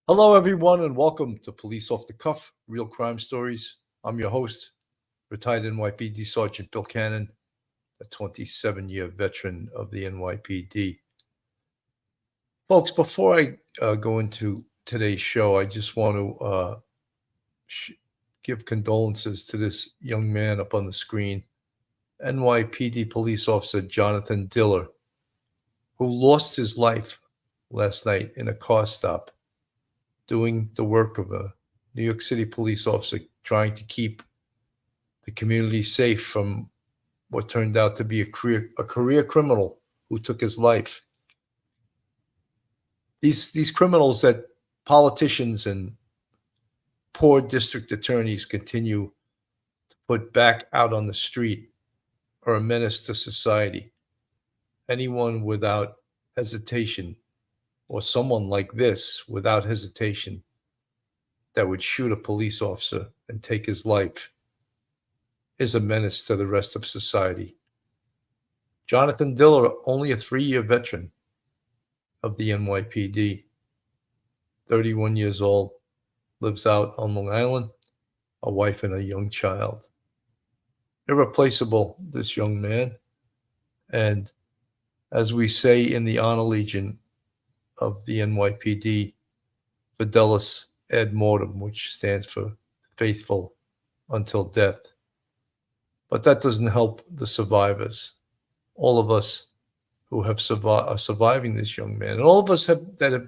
Hello, everyone, and welcome to Police Off the Cuff, Real Crime Stories. I'm your host, retired NYPD Sergeant Bill Cannon, a 27-year veteran of the NYPD. Folks, before I go into today's show, I just want to give condolences to this young man up on the screen, NYPD Police Officer Jonathan Diller, who lost his life last night in a car stop, doing the work of a New York City police officer trying to keep the community safe from what turned out to be a career criminal who took his life. These criminals that politicians and poor district attorneys continue to put back out on the street are a menace to society. Anyone without hesitation, or someone like this without hesitation, that would shoot a police officer and take his life, is a menace to the rest of society. Jonathan Diller, only a 3-year veteran of the NYPD, 31 years old, lives out on Long Island, a wife and a young child. Irreplaceable, this young man. And as we say in the Honor Legion of the NYPD, Fidelis ad mortem, which stands for faithful until death. But that doesn't help the survivors. All of us who have are surviving this young man, and all of us that have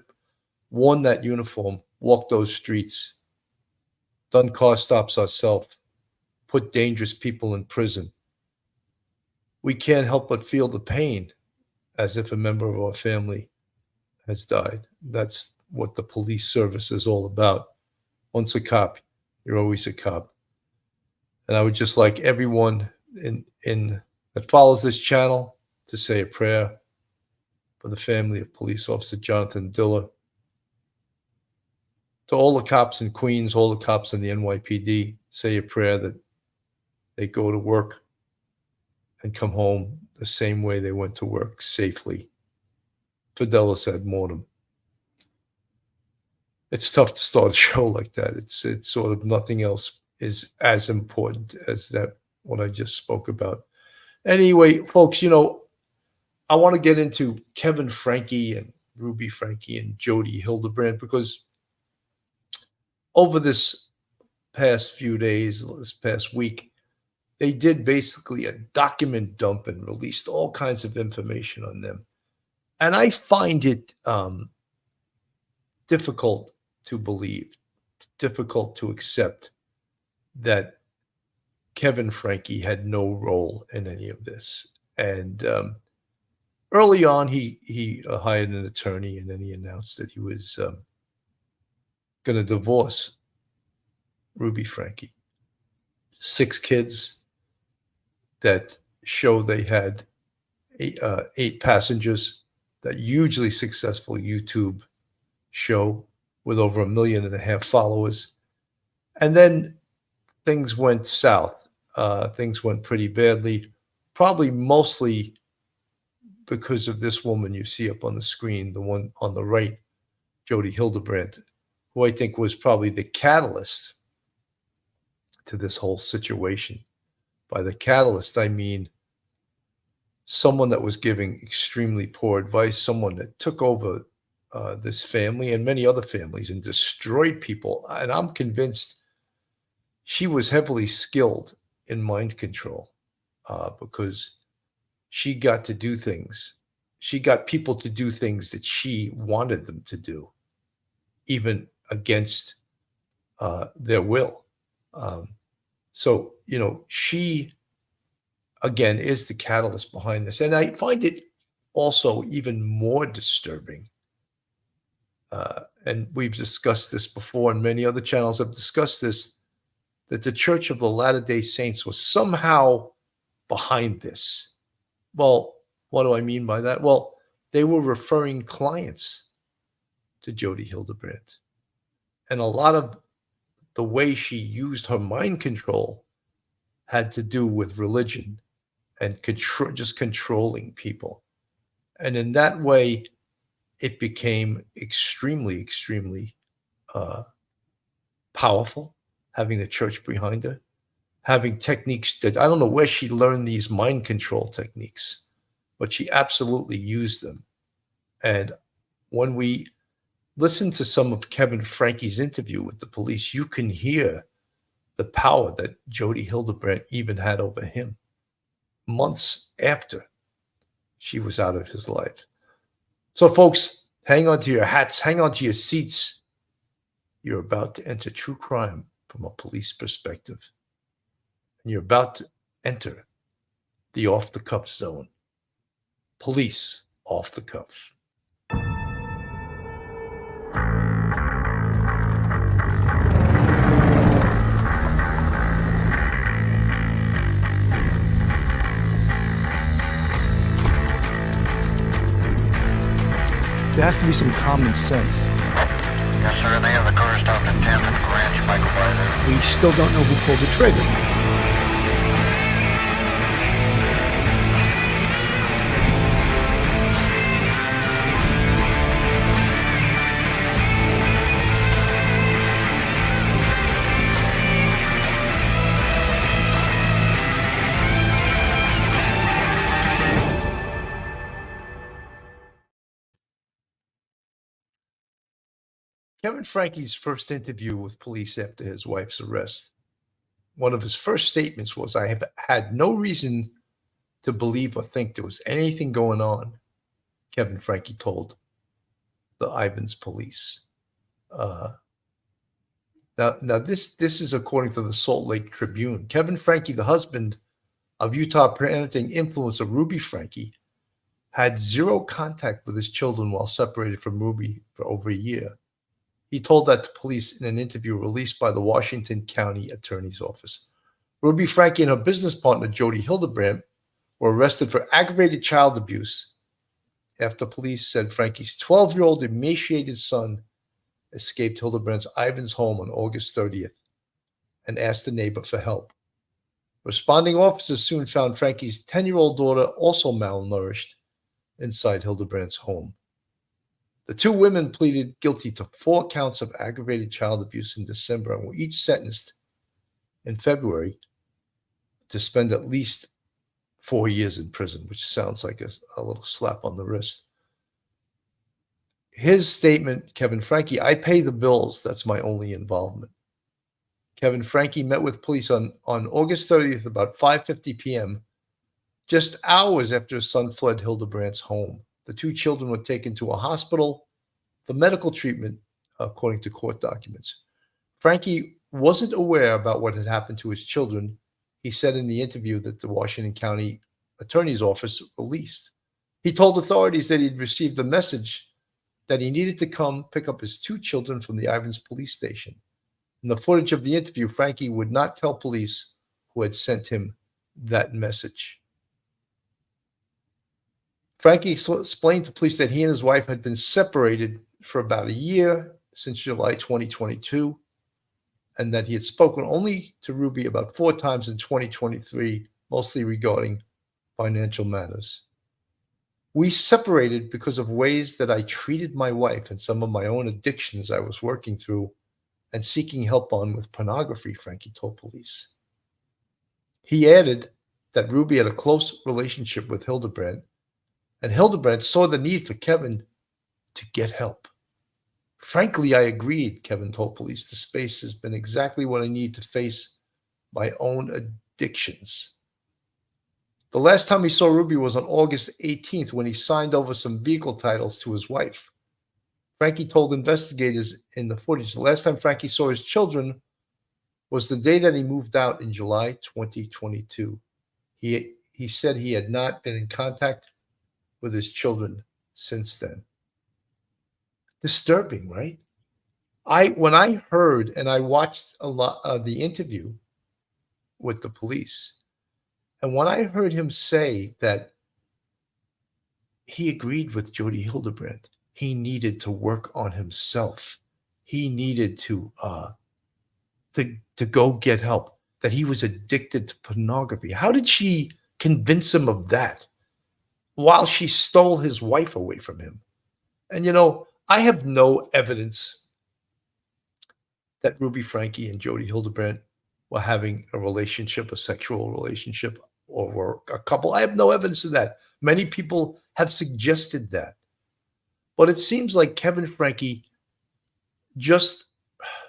worn that uniform, walked those streets, done car stops ourselves, put dangerous people in prison. We can't help but feel the pain as if a member of our family has died. That's what the police service is all about. Once a cop, you're always a cop. And I would just like everyone in that follows this channel to say a prayer for the family of Police Officer Jonathan Diller. To all the cops in Queens, all the cops in the NYPD, say a prayer that they go to work and come home the same way they went to work, safely. Fidelis ad mortem. It's tough to start a show like that. It's sort of nothing else is as important as that, what I just spoke about. Anyway, folks, I want to get into Kevin Franke and Ruby Franke and Jody Hilderbrand, because over this past few days, this past week, they did basically a document dump and released all kinds of information on them. And I find it difficult to believe, difficult to accept that Kevin Franke had no role in any of this. And early on, he hired an attorney, and then he announced that he was going to divorce Ruby Franke. 6 kids that show they had 8 passengers. That hugely successful YouTube show with over 1.5 million followers. And then things went south. Things went pretty badly, probably mostly because of this woman you see up on the screen, the one on the right, Jody Hildebrandt, who I think was probably the catalyst to this whole situation. By the catalyst, I mean someone that was giving extremely poor advice, someone that took over this family and many other families and destroyed people. And I'm convinced she was heavily skilled in mind control, because she got to do things. She got people to do things that she wanted them to do, even against their will. So, she, again, is the catalyst behind this. And I find it also even more disturbing. And we've discussed this before, and many other channels have discussed this, that the Church of the Latter-day Saints was somehow behind this. Well, what do I mean by that? Well, they were referring clients to Jody Hilderbrand. And a lot of the way she used her mind control had to do with religion and just controlling people. And in that way, it became extremely, extremely uh, powerful, having the church behind her, having techniques that I don't know where she learned these mind control techniques, but she absolutely used them. And when we listen to some of Kevin Franke's interview with the police, you can hear the power that Jody Hildebrandt even had over him months after she was out of his life. So, folks, hang on to your hats, hang on to your seats. You're about to enter true crime from a police perspective. And you're about to enter the off the cuff zone. Police off the cuff. There has to be some common sense. Yes, sir. They have the car stopped in 10th and Ranch, Michael Byler. We still don't know who pulled the trigger. Kevin Franke's first interview with police after his wife's arrest, one of his first statements was, "I have had no reason to believe or think there was anything going on," Kevin Franke told the Ivins police. Now this is according to the Salt Lake Tribune. Kevin Franke, the husband of Utah parenting influencer Ruby Franke, had zero contact with his children while separated from Ruby for over a year. He told that to police in an interview released by the Washington County Attorney's Office. Ruby Franke and her business partner, Jody Hilderbrand, were arrested for aggravated child abuse after police said Franke's 12-year-old emaciated son escaped Hildebrand's Ivins home on August 30th and asked a neighbor for help. Responding officers soon found Franke's 10-year-old daughter, also malnourished, inside Hildebrand's home. The two women pleaded guilty to 4 counts of aggravated child abuse in December and were each sentenced in February to spend at least 4 years in prison, which sounds like a little slap on the wrist. His statement, Kevin Franke, "I pay the bills. That's my only involvement." Kevin Franke met with police on August 30th about 5:50 p.m., just hours after his son fled Hildebrandt's home. The two children were taken to a hospital for medical treatment, according to court documents. Franke wasn't aware about what had happened to his children, he said in the interview that the Washington County Attorney's Office released. He told authorities that he'd received a message that he needed to come pick up his 2 children from the Ivins police station. In the footage of the interview, Franke would not tell police who had sent him that message. Franke explained to police that he and his wife had been separated for about a year, since July 2022, and that he had spoken only to Ruby about 4 times in 2023, mostly regarding financial matters. "We separated because of ways that I treated my wife and some of my own addictions I was working through and seeking help on with pornography," Franke told police. He added that Ruby had a close relationship with Hildebrand, and Hildebrand saw the need for Kevin to get help. "Frankly, I agreed," Kevin told police. "The space has been exactly what I need to face my own addictions." The last time he saw Ruby was on August 18th when he signed over some vehicle titles to his wife. Franke told investigators in the footage the last time Franke saw his children was the day that he moved out in July 2022. He said he had not been in contact with his children since then. Disturbing, right? When I heard and I watched a lot of the interview with the police, and when I heard him say that he agreed with Jody Hildebrandt, he needed to work on himself. He needed to go get help, that he was addicted to pornography. How did she convince him of that while she stole his wife away from him? And, I have no evidence that Ruby Franke and Jody Hildebrandt were having a relationship, a sexual relationship, or were a couple. I have no evidence of that. Many people have suggested that. But it seems like Kevin Franke just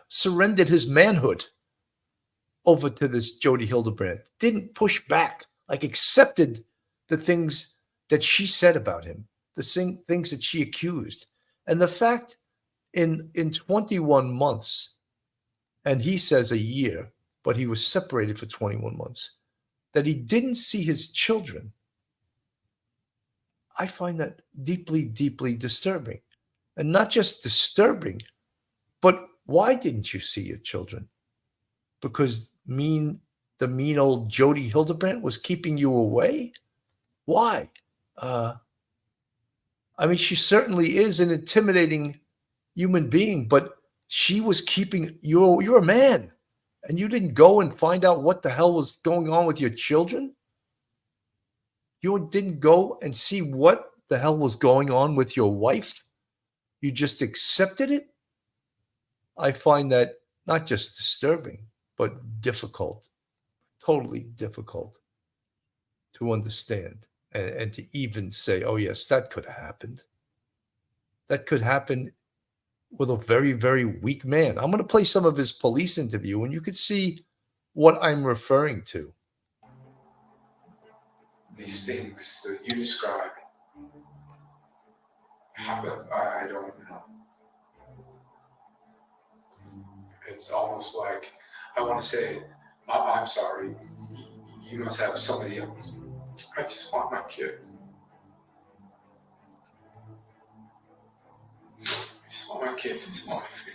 surrendered his manhood over to this Jody Hilderbrand, didn't push back, like accepted the things that she said about him, the things that she accused. And the fact in 21 months, and he says a year, but he was separated for 21 months, that he didn't see his children, I find that deeply, deeply disturbing. And not just disturbing, but why didn't you see your children? Because the mean old Jody Hildebrandt was keeping you away? Why? I mean, she certainly is an intimidating human being, but she was keeping you. You're a man, and you didn't go and find out what the hell was going on with your children. You didn't go and see what the hell was going on with your wife. You just accepted it. I find that not just disturbing, but difficult, totally difficult to understand and to even say, oh, yes, that could have happened. That could happen with a very, very weak man. I'm going to play some of his police interview, and you could see what I'm referring to. These things that you describe happen, I don't know. It's almost like I want to say, I'm sorry, you must have somebody else. I just want my kids. I just want my kids, I just want my family.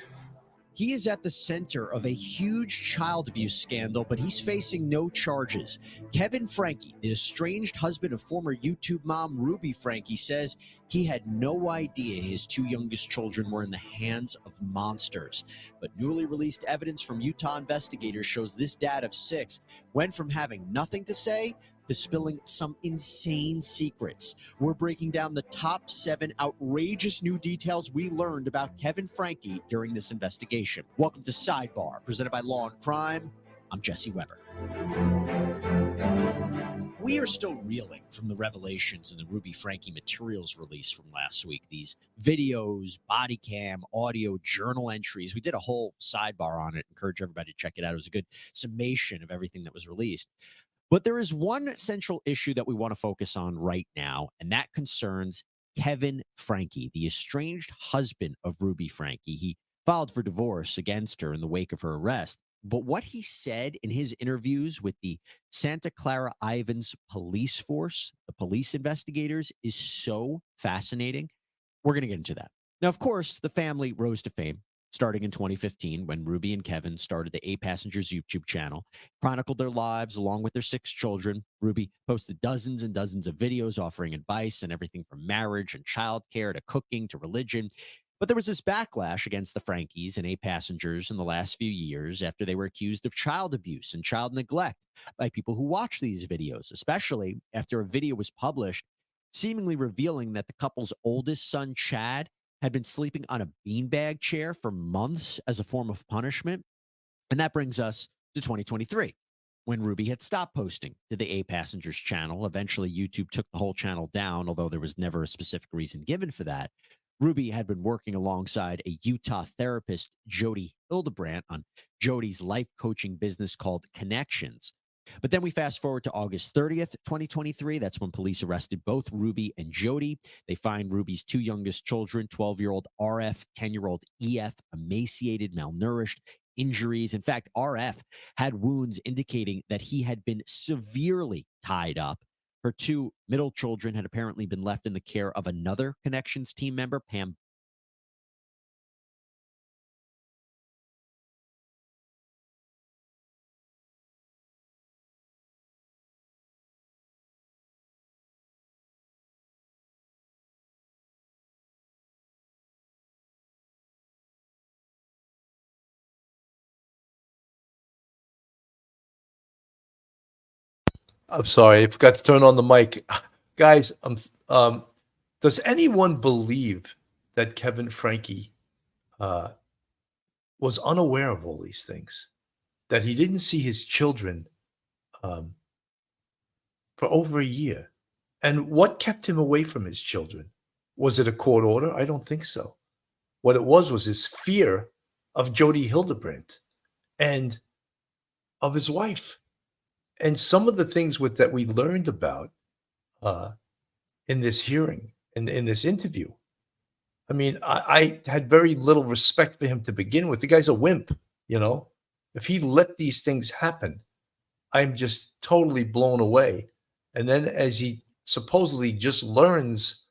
He is at the center of a huge child abuse scandal, but he's facing no charges. Kevin Franke, the estranged husband of former YouTube mom Ruby Franke, says he had no idea his two youngest children were in the hands of monsters. But newly released evidence from Utah investigators shows this dad of 6 went from having nothing to say to spilling some insane secrets. We're breaking down the top 7 outrageous new details we learned about Kevin Franke during this investigation. Welcome to Sidebar, presented by Law and Crime. I'm Jesse Weber. We are still reeling from the revelations in the Ruby Franke materials release from last week. These videos, body cam, audio, journal entries. We did a whole sidebar on it. Encourage everybody to check it out. It was a good summation of everything that was released. But there is one central issue that we want to focus on right now, and that concerns Kevin Franke, the estranged husband of Ruby Franke. He filed for divorce against her in the wake of her arrest. But what he said in his interviews with the Santa Clara Ivins police force, the police investigators, is so fascinating. We're going to get into that. Now, of course, the family rose to fame starting in 2015 when Ruby and Kevin started the 8 Passengers YouTube channel, chronicled their lives along with their 6 children. Ruby posted dozens and dozens of videos offering advice on everything from marriage and childcare to cooking to religion. But there was this backlash against the Frankes and 8 Passengers in the last few years after they were accused of child abuse and child neglect by people who watch these videos, especially after a video was published seemingly revealing that the couple's oldest son, Chad, had been sleeping on a beanbag chair for months as a form of punishment. And that brings us to 2023, when Ruby had stopped posting to the 8 Passengers channel. Eventually, YouTube took the whole channel down, although there was never a specific reason given for that. Ruby had been working alongside a Utah therapist, Jody Hildebrandt, on Jody's life coaching business called Connections. But then we fast forward to August 30th, 2023. That's when police arrested both Ruby and Jody. They find Ruby's 2 youngest children, 12-year-old RF, 10-year-old EF, emaciated, malnourished, injuries. In fact, RF had wounds indicating that he had been severely tied up. Her 2 middle children had apparently been left in the care of another Connections team member, Pam. I'm sorry, I forgot to turn on the mic. Guys, does anyone believe that Kevin Franke was unaware of all these things, that he didn't see his children for over a year. And what kept him away from his children? Was it a court order? I don't think so. What it was his fear of Jody Hildebrandt and of his wife. And some of the things that we learned about in this hearing, in this interview, I mean, I had very little respect for him to begin with. The guy's a wimp, you know. If he let these things happen, I'm just totally blown away. And then as he supposedly just learns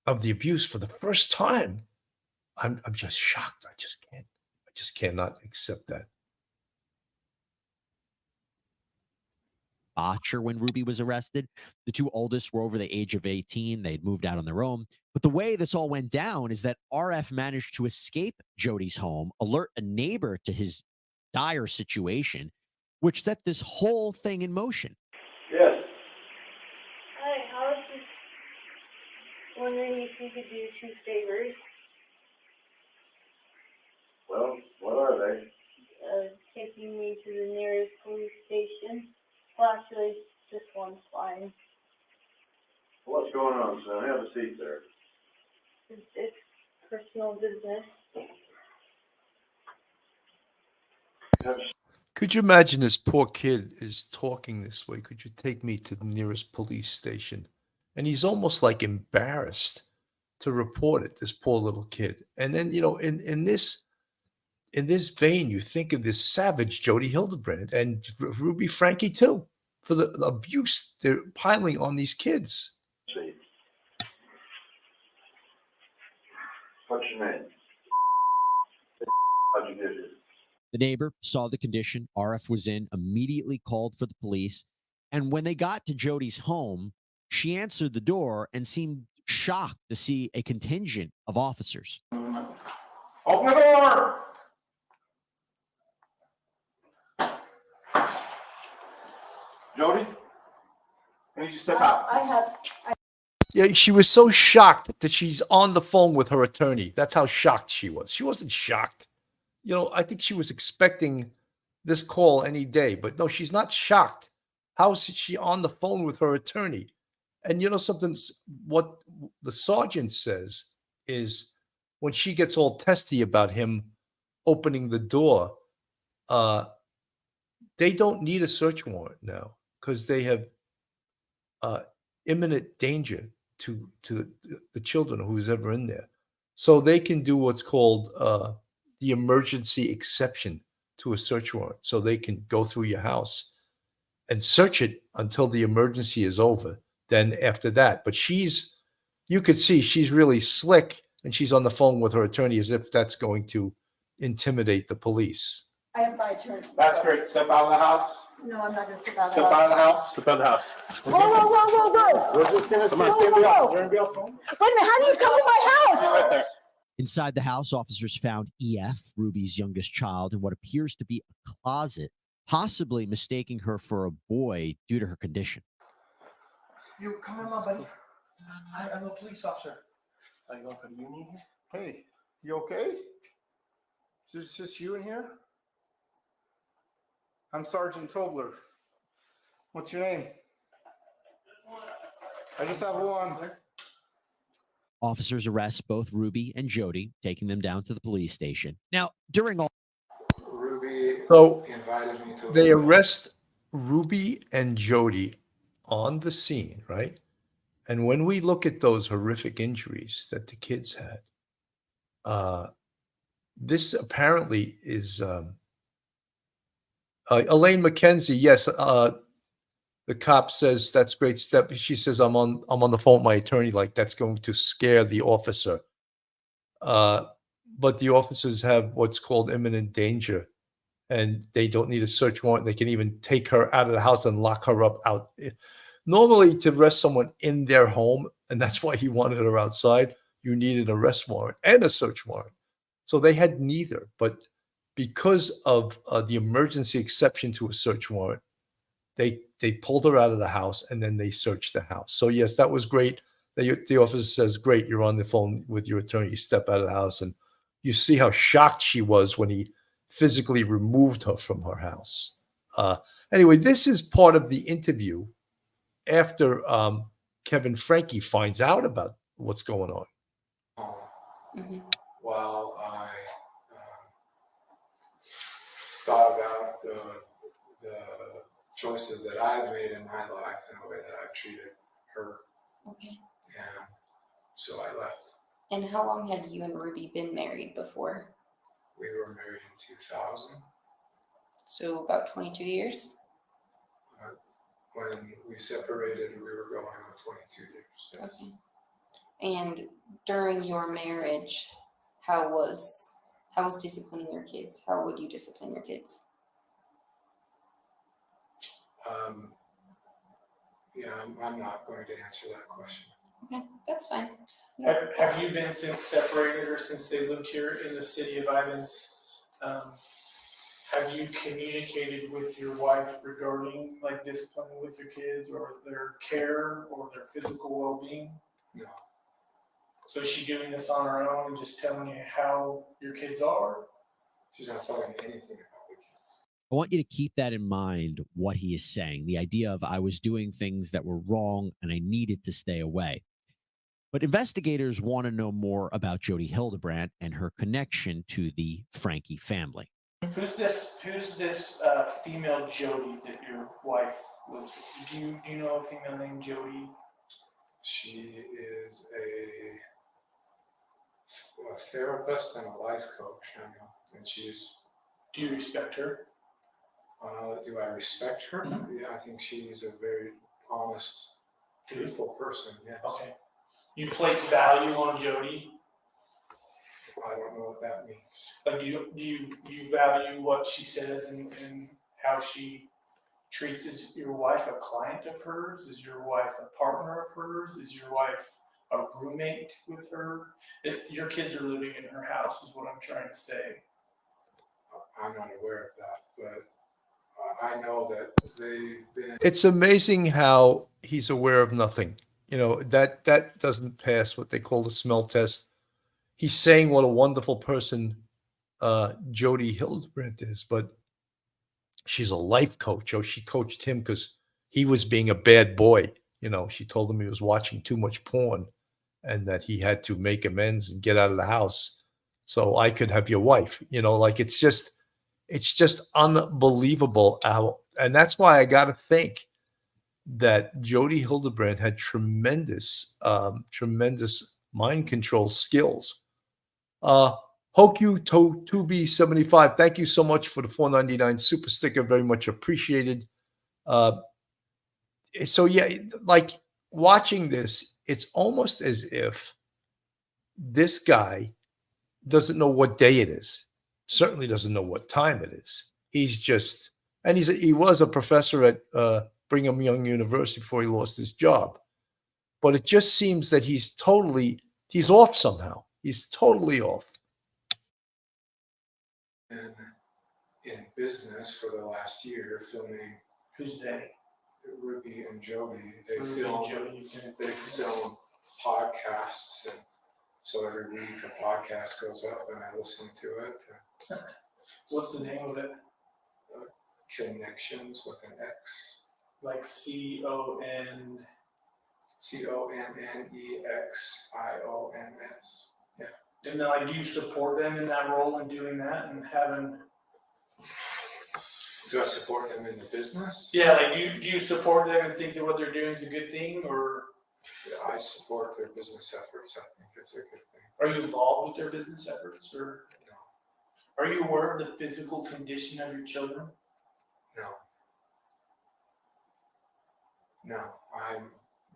of the abuse for the first time, I'm just shocked. I just cannot accept that. Botcher when Ruby was arrested. The two oldest were over the age of 18. They'd moved out on their own. But the way this all went down is that RF managed to escape Jody's home, alert a neighbor to his dire situation, which set this whole thing in motion. Yes. Hi, I was just wondering if you could do 2 favors. Well, what are they? Taking me to the nearest police station. Well, actually, just one's fine. What's going on, son? Have a seat there. It's personal business. Could you imagine this poor kid is talking this way? Could you take me to the nearest police station? And he's almost like embarrassed to report it, this poor little kid. And then, you know, in this vein, you think of this savage Jodi Hildebrandt and Ruby Franke too, for the abuse they're piling on these kids. See. What's your name? How'd you get here? The neighbor saw the condition RF was in, immediately called for the police. And when they got to Jody's home, she answered the door and seemed shocked to see a contingent of officers. Open the door! Jody? Can you just step out? Yeah, she was so shocked that she's on the phone with her attorney. That's how shocked she was. She wasn't shocked. You know, I think she was expecting this call any day, but no, she's not shocked. How is she on the phone with her attorney? And you know something, what the sergeant says is when she gets all testy about him opening the door, they don't need a search warrant now because they have imminent danger to the children who's ever in there. So they can do what's called the emergency exception to a search warrant. So they can go through your house and search it until the emergency is over. Then after that, but you could see she's really slick and she's on the phone with her attorney as if that's going to intimidate the police. I have my attorney. That's great. Step out of the house. No, I'm not going to step out of the Step out of the house. house. Step out of the house. Whoa. We're just gonna Come on, stand be whoa. out. We're gonna be out front. Wait a minute, how do you come to my house? Right there. Inside the house, officers found EF, Ruby's youngest child, in what appears to be a closet, possibly mistaking her for a boy due to her condition. You come in, my buddy. I'm a police officer. Are you going for the union here? Hey, you okay? Is this just you in here? I'm Sergeant Tobler. What's your name? I just have one. Officers arrest both Ruby and Jody, taking them down to the police station. Now, during all Ruby So invited me to. they arrest Ruby and Jody on the scene, right? And when we look at those horrific injuries that the kids had, this apparently is Elaine McKenzie. Yes, the cop says that's great step. She says I'm on the phone with my attorney, like that's going to scare the officer. But the officers have what's called imminent danger, and they don't need a search warrant. They can even take her out of the house and lock her up out. Normally, to arrest someone in their home, and that's why he wanted her outside, you need an arrest warrant and a search warrant. So they had neither. But because of the emergency exception to a search warrant, they pulled her out of the house and then they searched the house. So yes, that was great. The officer says, great, you're on the phone with your attorney. You step out of the house and you see how shocked she was when he physically removed her from her house. Anyway, this is part of the interview after Kevin Franke finds out about what's going on. While I thought about the choices that I've made in my life and the way that I've treated her. Okay. And so I left. And how long had you and Ruby been married before? We were married in 2000. So about 22 years? When we separated, we were going on 22 years. Yes. Okay. And during your marriage, how was disciplining your kids? How would you discipline your kids? Yeah, I'm not going to answer that question. Okay, that's fine. Have you been since separated or since they lived here in the city of Ivins? Have you communicated with your wife regarding like disciplining with your kids or their care or their physical well-being? No. So is she doing this on her own and just telling you how your kids are? She's not telling me anything about the kids. I want you to keep that in mind, what he is saying, the idea of I was doing things that were wrong and I needed to stay away. But investigators want to know more about Jody Hildebrandt and her connection to the Franke family. Who's this female Jody that your wife was with? Do you know a female named Jody? She is a therapist and a life coach, I know, and she's. Do you respect her? Do I respect her? Yeah, I think she's a very honest, truthful person. Yes. Okay. You place value on Jody? I don't know what that means. Like, do you value what she says and how she treats? Is your wife a client of hers? Is your wife a partner of hers? Is your wife a roommate with her? Your kids are living in her house is what I'm trying to say. I'm not aware of that, but I know that they've been. It's amazing how he's aware of nothing. You know, that doesn't pass what they call the smell test. He's saying what a wonderful person Jodi Hildebrandt is, but she's a life coach. Oh, she coached him because he was being a bad boy. You know, she told him he was watching too much porn and that he had to make amends and get out of the house so I could have your wife. You know, like it's just unbelievable how, and that's why I got to think that Jodi Hildebrandt had tremendous mind control skills. Hoku To2B75, thank you so much for the $4.99 super sticker. Very much appreciated. So yeah, like watching this, it's almost as if this guy doesn't know what day it is. Certainly doesn't know what time it is. He's just, and he was a professor at Brigham Young University before he lost his job. But it just seems that he's off somehow. He's totally off. And in business for the last year, filming. Who's they? Ruby and Jody. They Ruby film. and Jody, They film podcasts, and so every week a podcast goes up, and I listen to it. What's the name of it? Connections with an X. Like CON. CONNEXIONS. Yeah. And then, like, do you support them in that role and doing that and having? Do I support them in the business? Yeah, like, do you support them and think that what they're doing is a good thing, or? Yeah, I support their business efforts. I think it's a good thing. Are you involved with their business efforts, or? No. Are you aware of the physical condition of your children? No.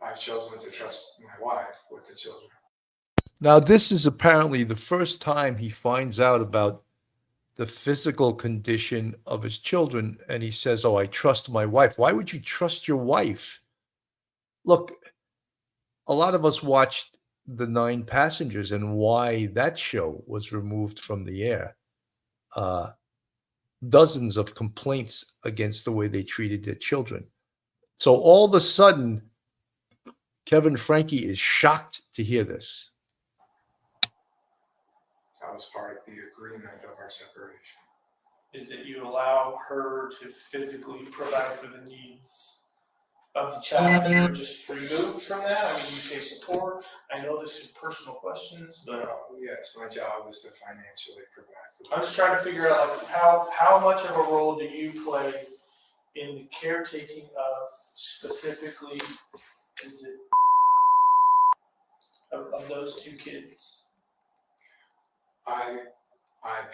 I've chosen to trust my wife with the children. Now, this is apparently the first time he finds out about the physical condition of his children, and he says, "Oh, I trust my wife." Why would you trust your wife? Look, a lot of us watched The 9 Passengers and why that show was removed from the air. Dozens of complaints against the way they treated their children. So all of a sudden, Kevin Franke is shocked to hear this. That was part of the agreement of our separation. Is that you allow her to physically provide for the needs of the child? You're just removed from that? I mean, you pay support. I know this is personal questions, but Yes, my job is to financially provide for I'm just trying to figure out like how much of a role do you play in the caretaking of specifically of those two kids? I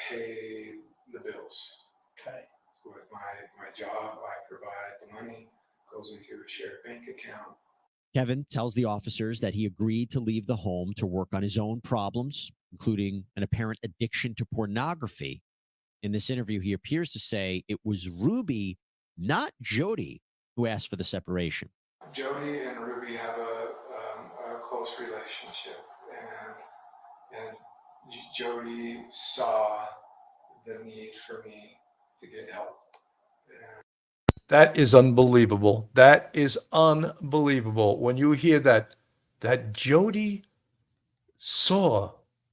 pay the bills. Okay. With my job, I provide the money, goes into a shared bank account. Kevin tells the officers that he agreed to leave the home to work on his own problems, including an apparent addiction to pornography. In this interview, he appears to say it was Ruby, not Jody, who asked for the separation. Jody and Ruby have a close relationship, and Jody saw the need for me to get help. That is unbelievable. That is unbelievable. When you hear that Jody saw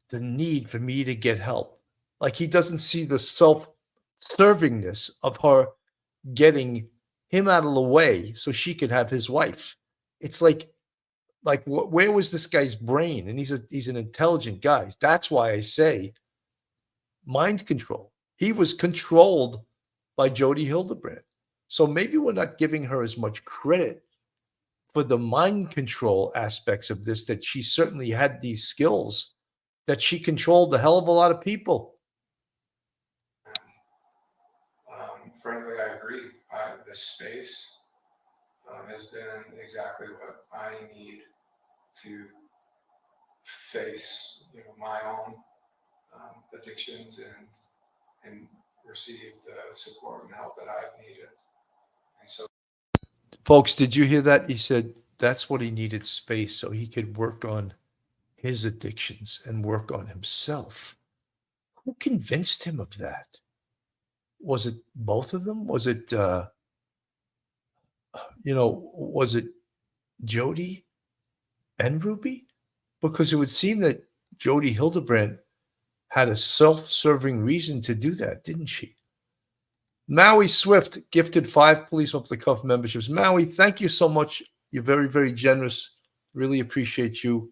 the need for me to get help. Like he doesn't see the self-servingness of her getting him out of the way so she could have his wife. It's like where was this guy's brain? And he's an intelligent guy. That's why I say mind control. He was controlled by Jody Hilderbrand. So maybe we're not giving her as much credit for the mind control aspects of this, that she certainly had these skills, that she controlled a hell of a lot of people. Frankly, I agree. The space has been exactly what I need to face, my own addictions and receive the support and help that I've needed. And so, folks, did you hear that? He said that's what he needed, space, so he could work on his addictions and work on himself. Who convinced him of that? Was it both of them? Was it, was it Jody and Ruby? Because it would seem that Jody Hilderbrand had a self-serving reason to do that, didn't she? Maui Swift gifted 5 police off-the-cuff memberships. Maui, thank you so much. You're very, very generous. Really appreciate you.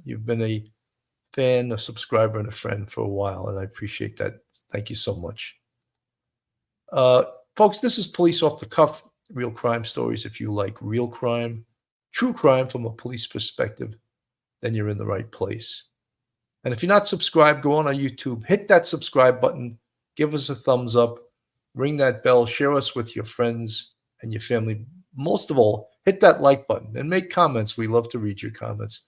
You've been a fan, a subscriber, and a friend for a while, and I appreciate that. Thank you so much. Folks, this is Police Off the Cuff, real crime stories. If you like real crime, true crime from a police perspective, then you're in the right place. And if you're not subscribed, go on our YouTube, hit that subscribe button, give us a thumbs up, ring that bell, share us with your friends and your family. Most of all, hit that like button and make comments. We love to read your comments.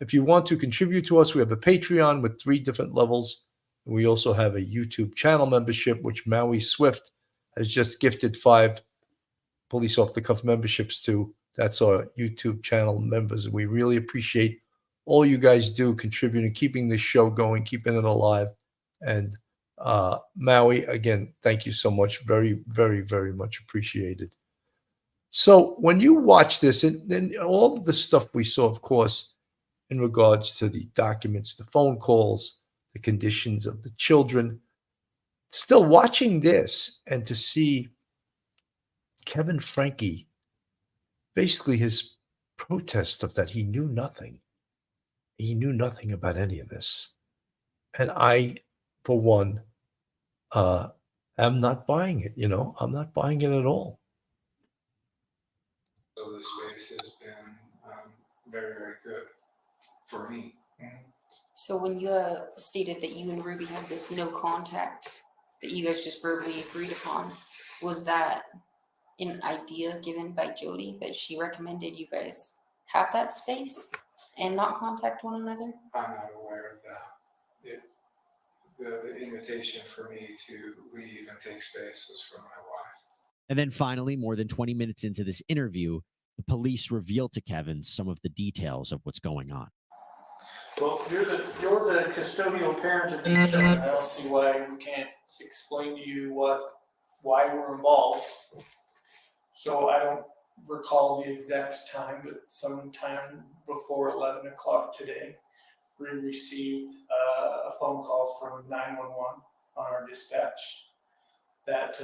If you want to contribute to us, we have a Patreon with 3 different levels. We also have a YouTube channel membership, which Maui Swift has just gifted 5 Police Off the Cuff memberships to. That's our YouTube channel members. We really appreciate all you guys do contributing, keeping this show going, keeping it alive. And Maui, again, thank you so much. Very, very, very much appreciated. So when you watch this, and all of the stuff we saw, of course, in regards to the documents, the phone calls, the conditions of the children, still watching this and to see Kevin Franke, basically his protest of that he knew nothing. He knew nothing about any of this. And I, for one, am not buying it. I'm not buying it at all. So the space has been very, very good for me. So when you stated that you and Ruby had this no contact that you guys just verbally agreed upon, was that an idea given by Jody that she recommended you guys have that space and not contact one another? I'm not aware of that. The invitation for me to leave and take space was from my wife. And then finally, more than 20 minutes into this interview, the police reveal to Kevin some of the details of what's going on. Well, you're the custodial parent of this child. I don't see why we can't explain to you why we're involved. So I don't recall the exact time, but sometime before 11 o'clock today, we received a phone call from 911 on our dispatch that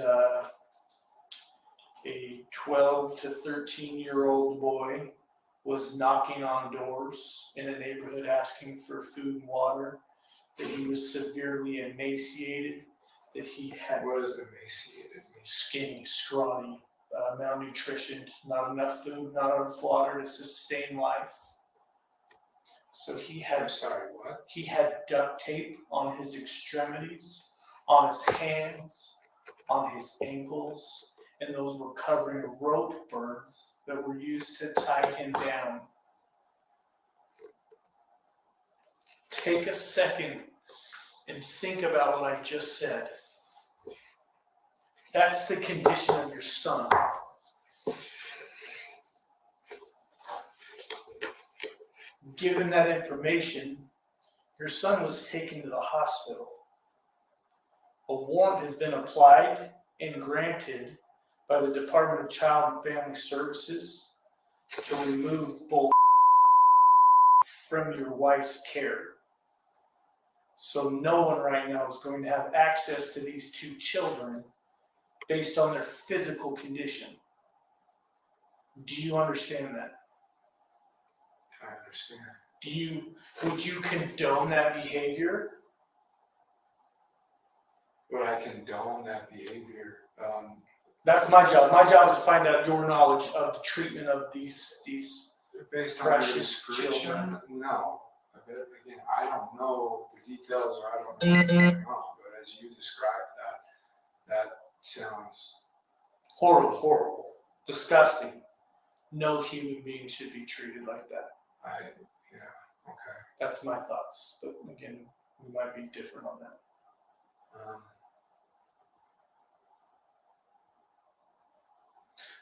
a 12 to 13-year-old boy was knocking on doors in a neighborhood asking for food and water, that he was severely emaciated, that he had What does emaciated mean? skinny, scrawny, malnutrition, not enough food, not enough water to sustain life. So he had, I'm sorry, what? he had duct tape on his extremities, on his hands, on his ankles, and those were covering rope burns that were used to tie him down. Take a second and think about what I just said. That's the condition of your son. Given that information, your son was taken to the hospital. A warrant has been applied and granted by the Department of Child and Family Services to remove both from your wife's care. So no one right now is going to have access to these two children based on their physical condition. Do you understand that? I understand. Would you condone that behavior? Would I condone that behavior? That's my job. My job is to find out your knowledge of the treatment of these based on your precious description, children. no. Again, I don't know the details, or I don't know what's going on. But as you described that sounds horrible, disgusting. No human being should be treated like that. Okay. That's my thoughts. But again, we might be different on that.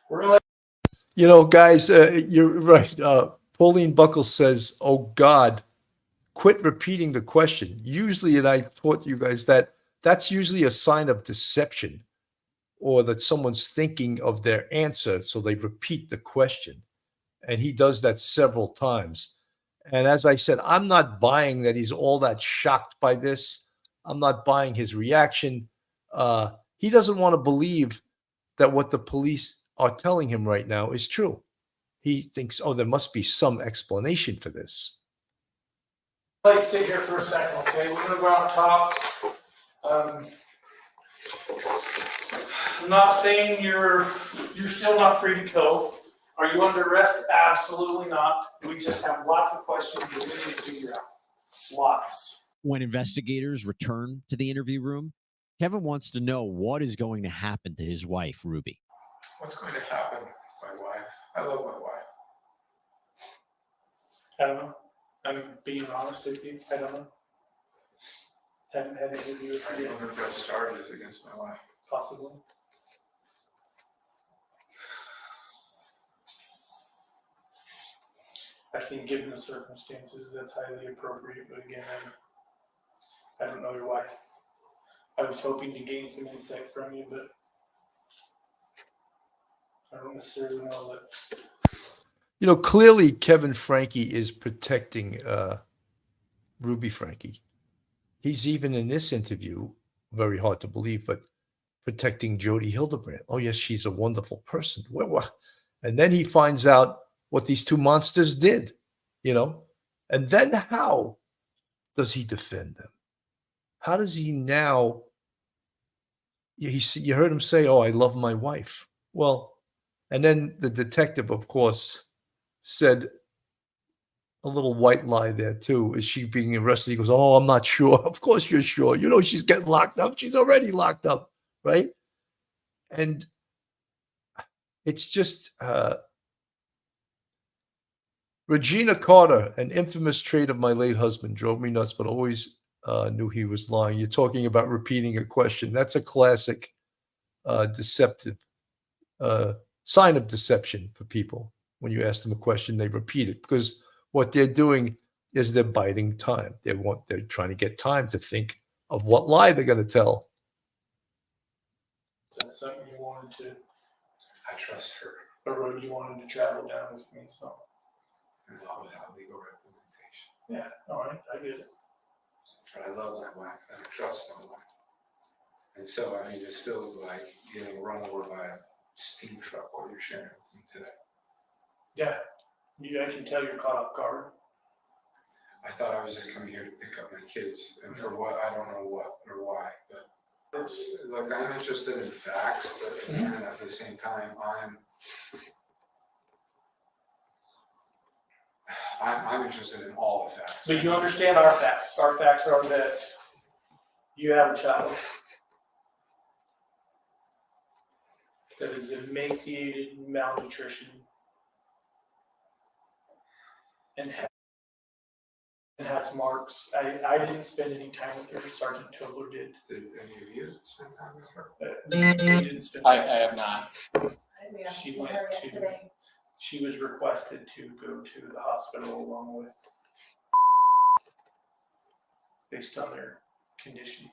We're gonna let Guys, you're right. Pauline Buckles says, "Oh God, quit repeating the question." Usually, and I taught you guys that's usually a sign of deception, or that someone's thinking of their answer, so they repeat the question. And he does that several times. And as I said, I'm not buying that he's all that shocked by this. I'm not buying his reaction. He doesn't want to believe that what the police are telling him right now is true. He thinks, oh, there must be some explanation for this. let's sit here for a second, okay? We're gonna go out and talk. I'm not saying you're still not free to go. Are you under arrest? Absolutely not. We just have lots of questions that we need to figure out. Lots. When investigators return to the interview room, Kevin wants to know what is going to happen to his wife, Ruby. What's going to happen with my wife? I love my wife. I don't know. I'm being honest with you. I don't know. Haven't had an interview with I you. don't have press charges against my wife. Possibly. I think given the circumstances, that's highly appropriate, but again, I don't know your wife. I was hoping to gain some insight from you, but I don't necessarily know that. Clearly Kevin Franke is protecting Ruby Franke. He's even in this interview, very hard to believe, but protecting Jody Hilderbrand. Oh, yes, she's a wonderful person. And then he finds out what these two monsters did, and then how does he defend them? How does he now? You heard him say, "Oh, I love my wife." Well, and then the detective, of course, said a little white lie there too. Is she being arrested? He goes, "Oh, I'm not sure." Of course you're sure. She's getting locked up. She's already locked up, right? And it's just Regina Carter, an infamous trait of my late husband, drove me nuts, but always knew he was lying. You're talking about repeating a question. That's a classic deceptive sign of deception for people. When you ask them a question, they repeat it, because what they're doing is they're biding time. They're trying to get time to think of what lie they're going to tell. That's something you wanted to, I trust her. a road you wanted to travel down with me, so. And not without legal representation. Yeah, all right, I get it. But I love my wife and I trust my wife. And so, I mean, this feels like getting run over by a steam truck what you're sharing with me today. Yeah, I can tell you're caught off guard. I thought I was just coming here to pick up my kids, and for what, I don't know what or why, but look, I'm interested in facts, but again, at the same time, I'm interested in all the facts. But you understand our facts. Our facts are that you have a child that is emaciated, malnutrition, and has marks. I didn't spend any time with her. Sergeant Tobler did. Did any of you spend time with her? They didn't spend I time with have her. not. She went to. She was requested to go to the hospital along with, based on their condition.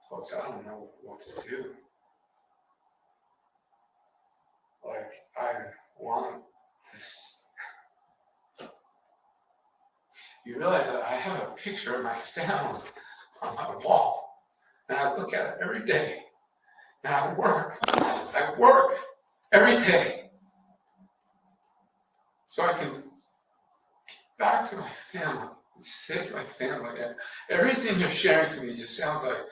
Folks, I don't know what to do. Like, I want to. You realize that I have a picture of my family on my wall, and I look at it every day, and I work every day, so I can get back to my family and save my family. And everything you're sharing to me just sounds like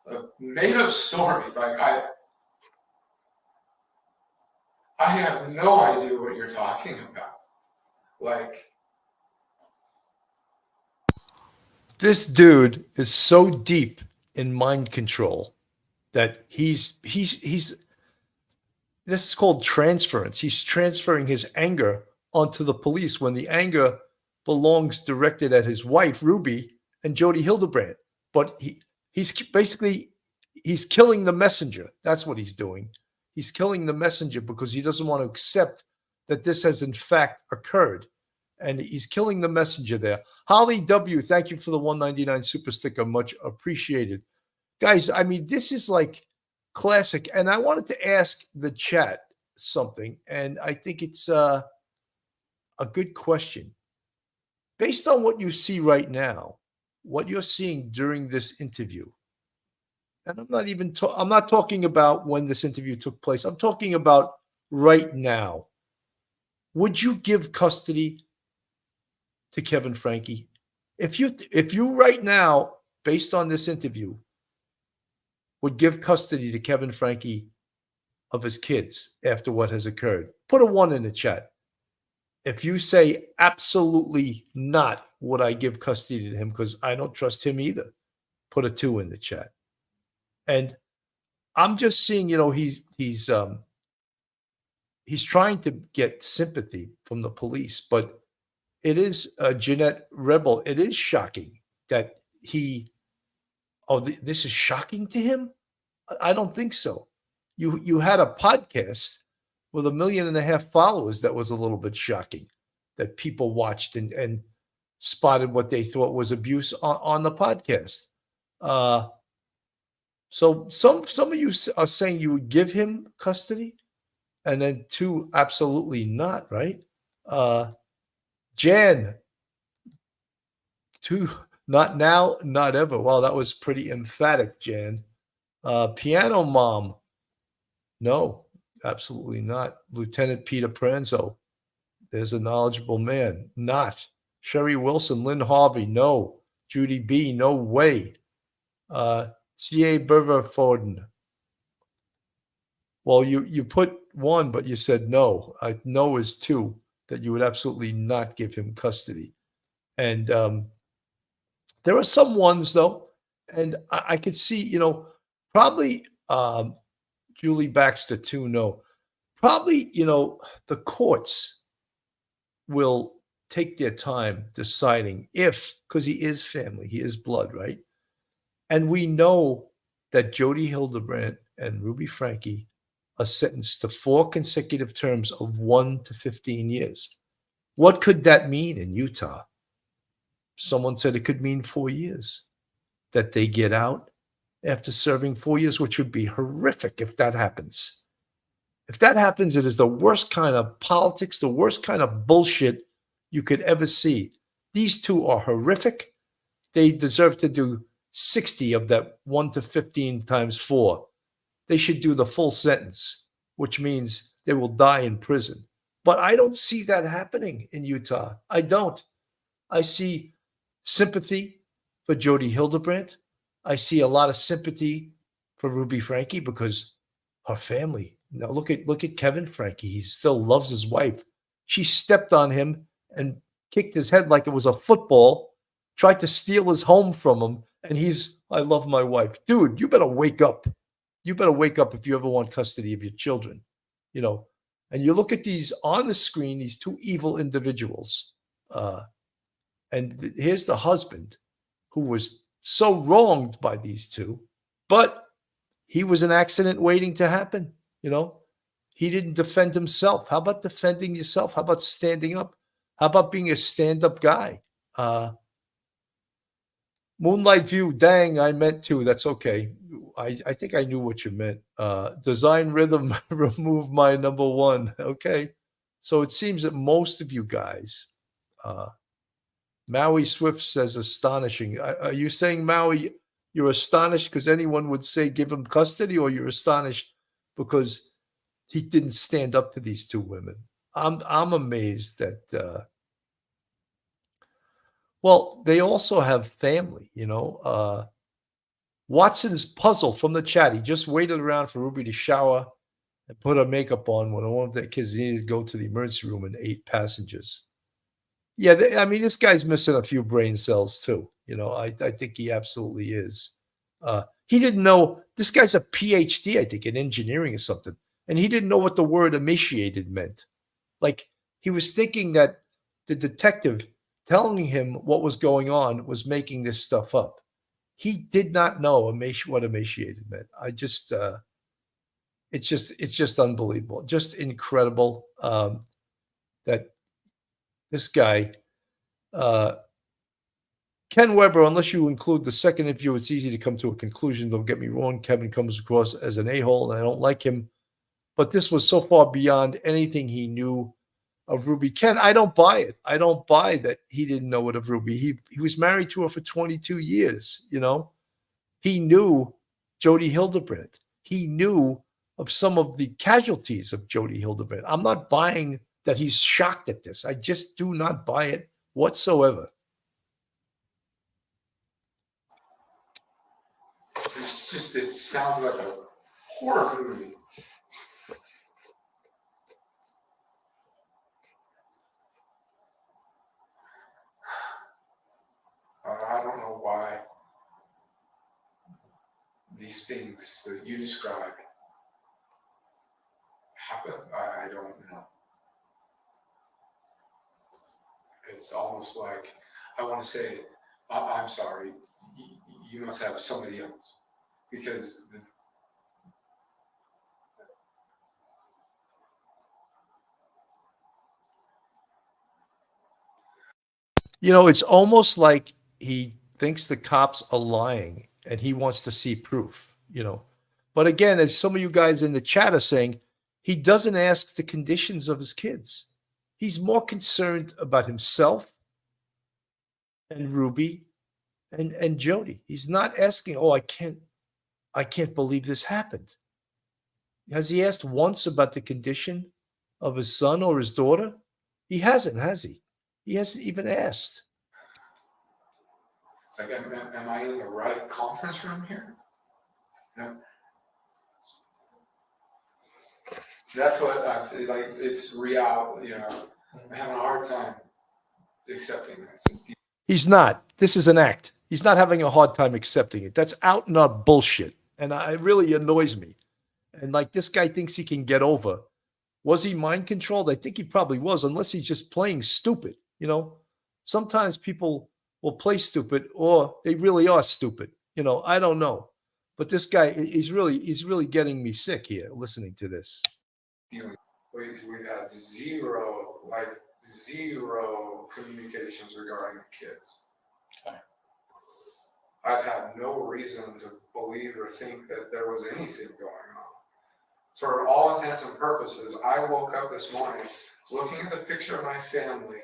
a made-up story. Like I have no idea what you're talking about. Like, This dude is so deep in mind control that he's this is called transference. He's transferring his anger onto the police when the anger belongs directed at his wife, Ruby, and Jody Hilderbrand. But he's basically killing the messenger. That's what he's doing. He's killing the messenger because he doesn't want to accept that this has in fact occurred. And he's killing the messenger there. Holly W., thank you for the 199 super sticker. Much appreciated. Guys, I mean, this is like classic. And I wanted to ask the chat something, and I think it's a good question. Based on what you see right now, what you're seeing during this interview, and I'm not talking about when this interview took place. I'm talking about right now. Would you give custody to Kevin Franke? If you right now, based on this interview, would give custody to Kevin Franke of his kids after what has occurred, put a 1 in the chat. If you say absolutely not, would I give custody to him because I don't trust him either, put a 2 in the chat. And I'm just seeing, he's trying to get sympathy from the police, but it is Jeanette Rebel. It is shocking that this is shocking to him. I don't think so. You had a podcast with 1.5 million followers that was a little bit shocking, that people watched and spotted what they thought was abuse on the podcast. So some of you are saying you would give him custody, and then 2, absolutely not, right? Jan, 2, not now, not ever. Wow, that was pretty emphatic, Jan. Piano Mom, no, absolutely not. Lieutenant Peter Pranzo, there's a knowledgeable man, not. Sherry Wilson, Lynn Harvey, no. Judy B, no way. C.A. Berverforden. Well, you put 1, but you said no. No is 2, that you would absolutely not give him custody. And there are some ones, though, and I could see, probably Julie Baxter, 2, no. Probably, the courts will take their time deciding because he is family, he is blood, right? And we know that Jody Hildebrandt and Ruby Franke are sentenced to 4 consecutive terms of 1 to 15 years. What could that mean in Utah? Someone said it could mean 4 years, that they get out after serving 4 years, which would be horrific if that happens. If that happens, it is the worst kind of politics, the worst kind of bullshit you could ever see. These two are horrific. They deserve to do 60 of that 1 to 15 times 4. They should do the full sentence, which means they will die in prison. But I don't see that happening in Utah. I don't. I see sympathy for Jody Hilderbrand. I see a lot of sympathy for Ruby Franke because her family. Now look at Kevin Franke. He still loves his wife. She stepped on him and kicked his head like it was a football, tried to steal his home from him, and I love my wife. Dude, you better wake up. You better wake up if you ever want custody of your children. You know, and you look at these on the screen, these two evil individuals. And here's the husband who was so wronged by these two, but he was an accident waiting to happen. You know, he didn't defend himself. How about defending yourself? How about standing up? How about being a stand-up guy? Moonlight View, dang, I meant to. That's okay. I think I knew what you meant. Design Rhythm, remove my number 1. Okay. So it seems that most of you guys, Maui Swift says astonishing. Are you saying, Maui, you're astonished because anyone would say give him custody, or you're astonished because he didn't stand up to these two women? I'm amazed that well, they also have family, you know. Watson's puzzle from the chat. He just waited around for Ruby to shower and put her makeup on when one of the kids needed to go to the emergency room and 8 passengers. Yeah, I mean, this guy's missing a few brain cells too. You know, I think he absolutely is. He didn't know, this guy's a PhD, I think, in engineering or something. And he didn't know what the word emaciated meant. Like, he was thinking that the detective telling him what was going on was making this stuff up. He did not know what emaciated meant. It's just unbelievable, just incredible that this guy, Ken Weber, unless you include the second interview, it's easy to come to a conclusion. Don't get me wrong. Kevin comes across as an a-hole, and I don't like him. But this was so far beyond anything he knew of Ruby. Ken, I don't buy it. I don't buy that he didn't know it of Ruby. He was married to her for 22 years, you know. He knew Jody Hilderbrand. He knew of some of the casualties of Jody Hilderbrand. I'm not buying that he's shocked at this. I just do not buy it whatsoever. It sounds like a horror movie. I don't know why these things that you described happen. I don't know. It's almost like I want to say, I'm sorry, you must have somebody else. Because you know, it's almost like he thinks the cops are lying and he wants to see proof, you know. But again, as some of you guys in the chat are saying, he doesn't ask the conditions of his kids. He's more concerned about himself and Ruby and Jody. He's not asking, oh, I can't believe this happened. Has he asked once about the condition of his son or his daughter? He hasn't, has he? He hasn't even asked. it's like, am I in the right conference room here? No. That's what I feel like. It's real, you know. I'm having a hard time accepting this. He's not. This is an act. He's not having a hard time accepting it. That's out and out bullshit. And it really annoys me. And like this guy thinks he can get over. Was he mind controlled? I think he probably was, unless he's just playing stupid. You know, sometimes people will play stupid or they really are stupid. You know, I don't know. But this guy, he's really getting me sick here listening to this. We've had zero communications regarding the kids. Okay. I've had no reason to believe or think that there was anything going on for all intents and purposes, I woke up this morning looking at the picture of my family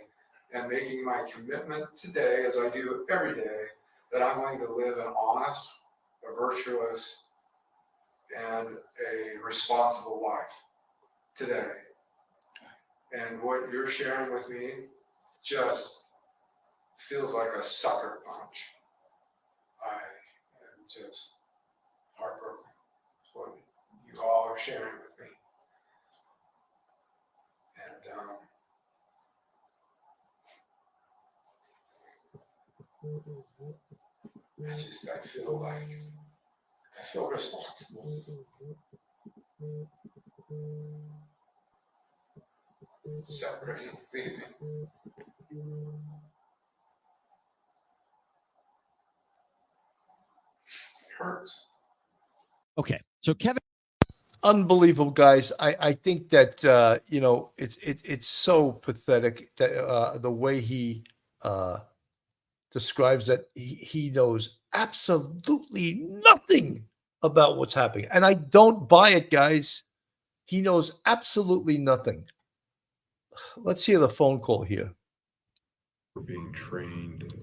and making my commitment today, as I do every day, that I'm going to live an honest, a virtuous, and a responsible life today. And what you're sharing with me just feels like a sucker punch. I am just heartbroken what you all are sharing with me. And I feel responsible. Separating, leaving. It hurts. Okay, so Kevin. Unbelievable, guys. I think that it's so pathetic that the way he describes that he knows absolutely nothing about what's happening, and I don't buy it, guys. He knows absolutely nothing. Let's hear the phone call here. We're being trained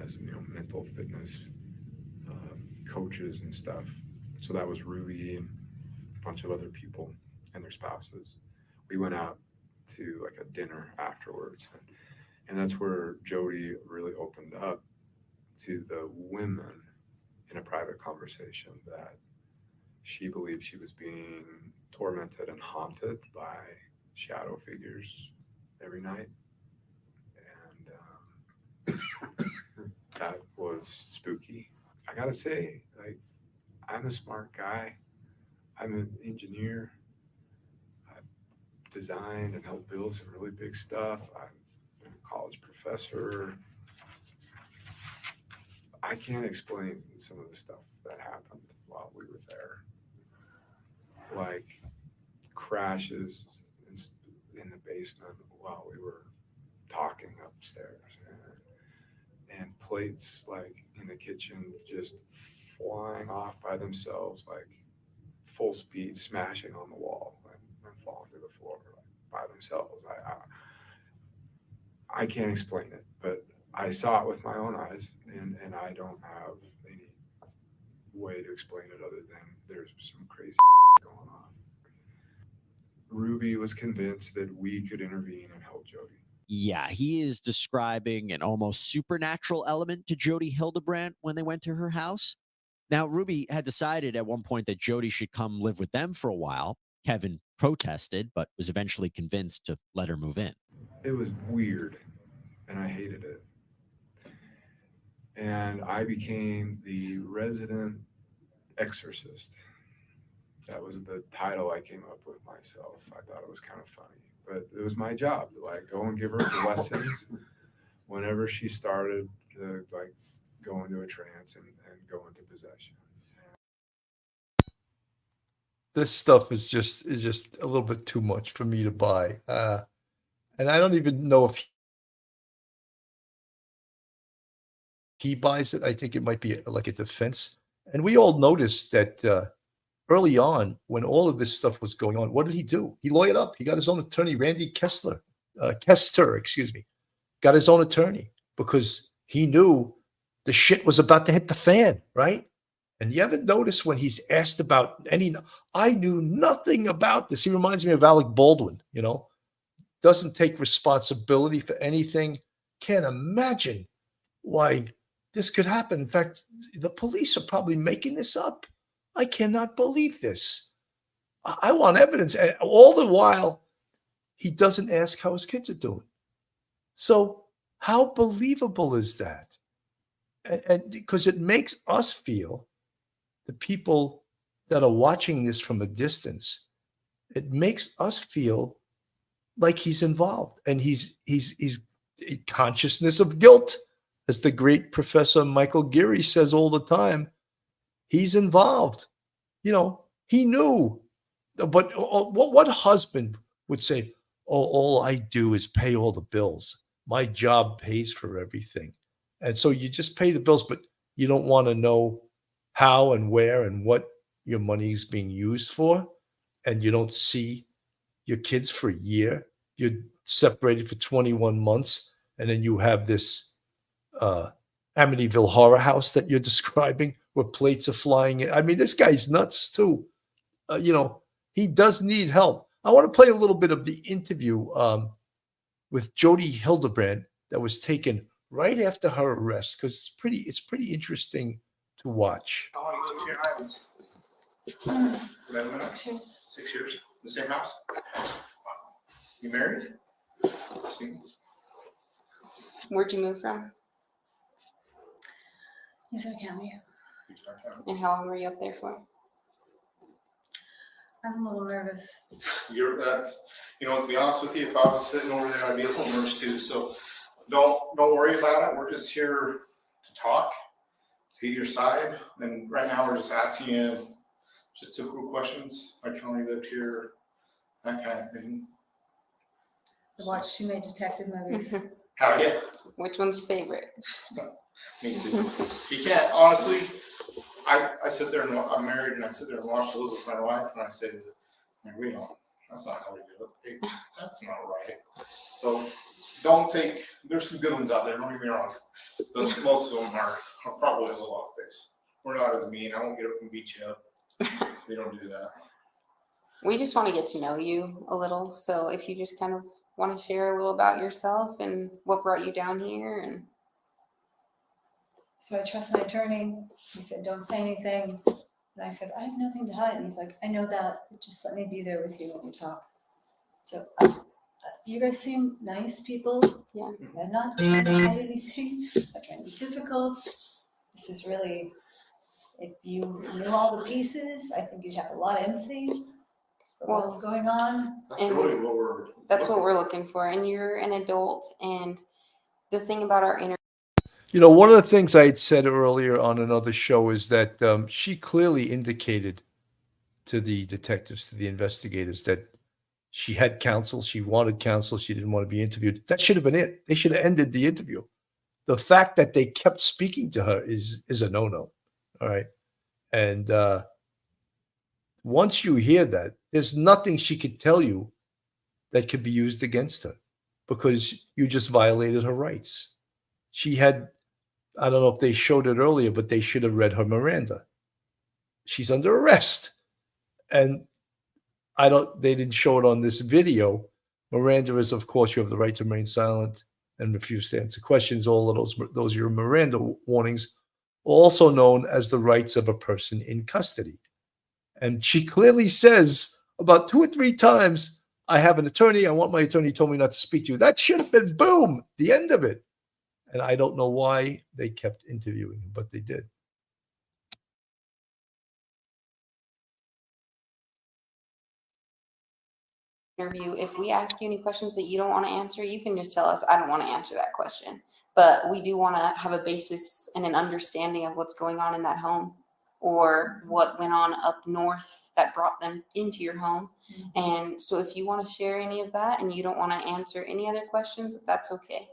as mental fitness coaches and stuff. So that was Ruby and a bunch of other people and their spouses. We went out to like a dinner afterwards, and that's where Jody really opened up to the women in a private conversation that she believed she was being tormented and haunted by shadow figures every night. And that was spooky. I gotta say, like, I'm a smart guy. I'm an engineer. I've designed and helped build some really big stuff. I'm a college professor. I can't explain some of the stuff that happened while we were there. Like crashes in the basement while we were talking upstairs, and plates like in the kitchen just flying off by themselves, like full speed, smashing on the wall and falling to the floor by themselves. I can't explain it, but I saw it with my own eyes, and I don't have any way to explain it other than there's some crazy going on. Ruby was convinced that we could intervene and help Jody. Yeah, he is describing an almost supernatural element to Jody Hilderbrand when they went to her house. Now, Ruby had decided at one point that Jody should come live with them for a while. Kevin protested, but was eventually convinced to let her move in. It was weird, and I hated it. And I became the resident exorcist. That was the title I came up with myself. I thought it was kind of funny, but it was my job to like go and give her blessings whenever she started to like go into a trance and go into possession. This stuff is just a little bit too much for me to buy, and I don't even know if he buys it. I think it might be like a defense. And we all noticed that early on, when all of this stuff was going on, what did he do? He lawyered up. He got his own attorney, Randy Kester, got his own attorney because he knew the shit was about to hit the fan, right? And you ever notice when he's asked about I knew nothing about this. He reminds me of Alec Baldwin, doesn't take responsibility for anything. Can't imagine why this could happen. In fact, the police are probably making this up. I cannot believe this. I want evidence. And all the while, he doesn't ask how his kids are doing. So how believable is that? And because it makes us feel, the people that are watching this from a distance, it makes us feel like he's involved, and he's consciousness of guilt, as the great Professor Michael Geary says all the time. He's involved. He knew. But what husband would say, "Oh, all I do is pay all the bills. My job pays for everything." And so you just pay the bills, but you don't want to know how and where and what your money is being used for. and you don't see your kids for a year. You're separated for 21 months, and then you have this Amityville horror house that you're describing where plates are flying in. I mean, this guy's nuts too. He does need help. I want to play a little bit of the interview with Jody Hilderbrand that was taken right after her arrest, because it's pretty interesting to watch. How long you lived here in Ivins? 6 years. 6 years. The same house? You married? Single? Where'd you move from? Houston County. And how long were you up there for? I'm a little nervous. You're to be honest with you, if I was sitting over there, I'd be a little nervous too. So don't worry about it. We're just here to talk, to get your side. And right now we're just asking you just typical questions, like how long you lived here, that kind of thing. I watched too many detective movies. How yeah. Which one's your favorite? Me too. You can't honestly. I sit there and I'm married, and I sit there and watch those with my wife, and I say, we don't. That's not how we do it. That's not right. So don't take. There's some good ones out there. Don't get me wrong, but most of them are probably a little off base. We're not as mean. I won't get up and beat you up. We don't do that. We just want to get to know you a little. So if you just kind of want to share a little about yourself and what brought you down here. And So I trust my attorney. He said, don't say anything. And I said, I have nothing to hide. And he's like, I know that, but just let me be there with you when we talk. So you guys seem nice people. Yeah. I'm not trying to hide anything. I'm trying to be difficult. This is really, if you knew all the pieces, I think you'd have a lot of empathy for what's going on. That's really what we're. That's what we're looking for. And you're an adult. And the thing about our interview. One of the things I had said earlier on another show is that she clearly indicated to the detectives, to the investigators, that she had counsel, she wanted counsel, she didn't want to be interviewed. That should have been it. They should have ended the interview. The fact that they kept speaking to her is a no-no. All right. And once you hear that, there's nothing she could tell you that could be used against her, because you just violated her rights. She had, I don't know if they showed it earlier, but they should have read her Miranda. She's under arrest. And they didn't show it on this video. Miranda is, of course, you have the right to remain silent and refuse to answer questions. All of those are your Miranda warnings, also known as the rights of a person in custody. And she clearly says about 2 or 3 times, I have an attorney. I want my attorney told me not to speak to you. That should have been, boom, the end of it. And I don't know why they kept interviewing him, but they did. Interview, if we ask you any questions that you don't want to answer, you can just tell us, I don't want to answer that question. But we do want to have a basis and an understanding of what's going on in that home, or what went on up north that brought them into your home. And so if you want to share any of that and you don't want to answer any other questions, that's okay.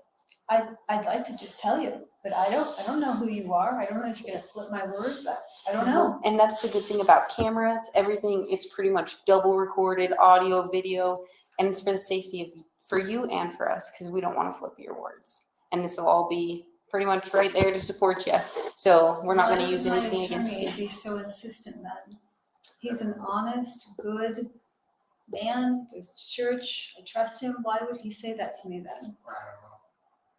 I'd like to just tell you, but I don't know who you are. I don't know if you're gonna flip my words. I don't know. And that's the good thing about cameras. Everything, it's pretty much double recorded, audio, video, and it's for the safety for you and for us, because we don't want to flip your words. And this will all be pretty much right there to support you. So we're not going to use anything against you. Be so insistent then. He's an honest, good man, goes to church. I trust him. Why would he say that to me then?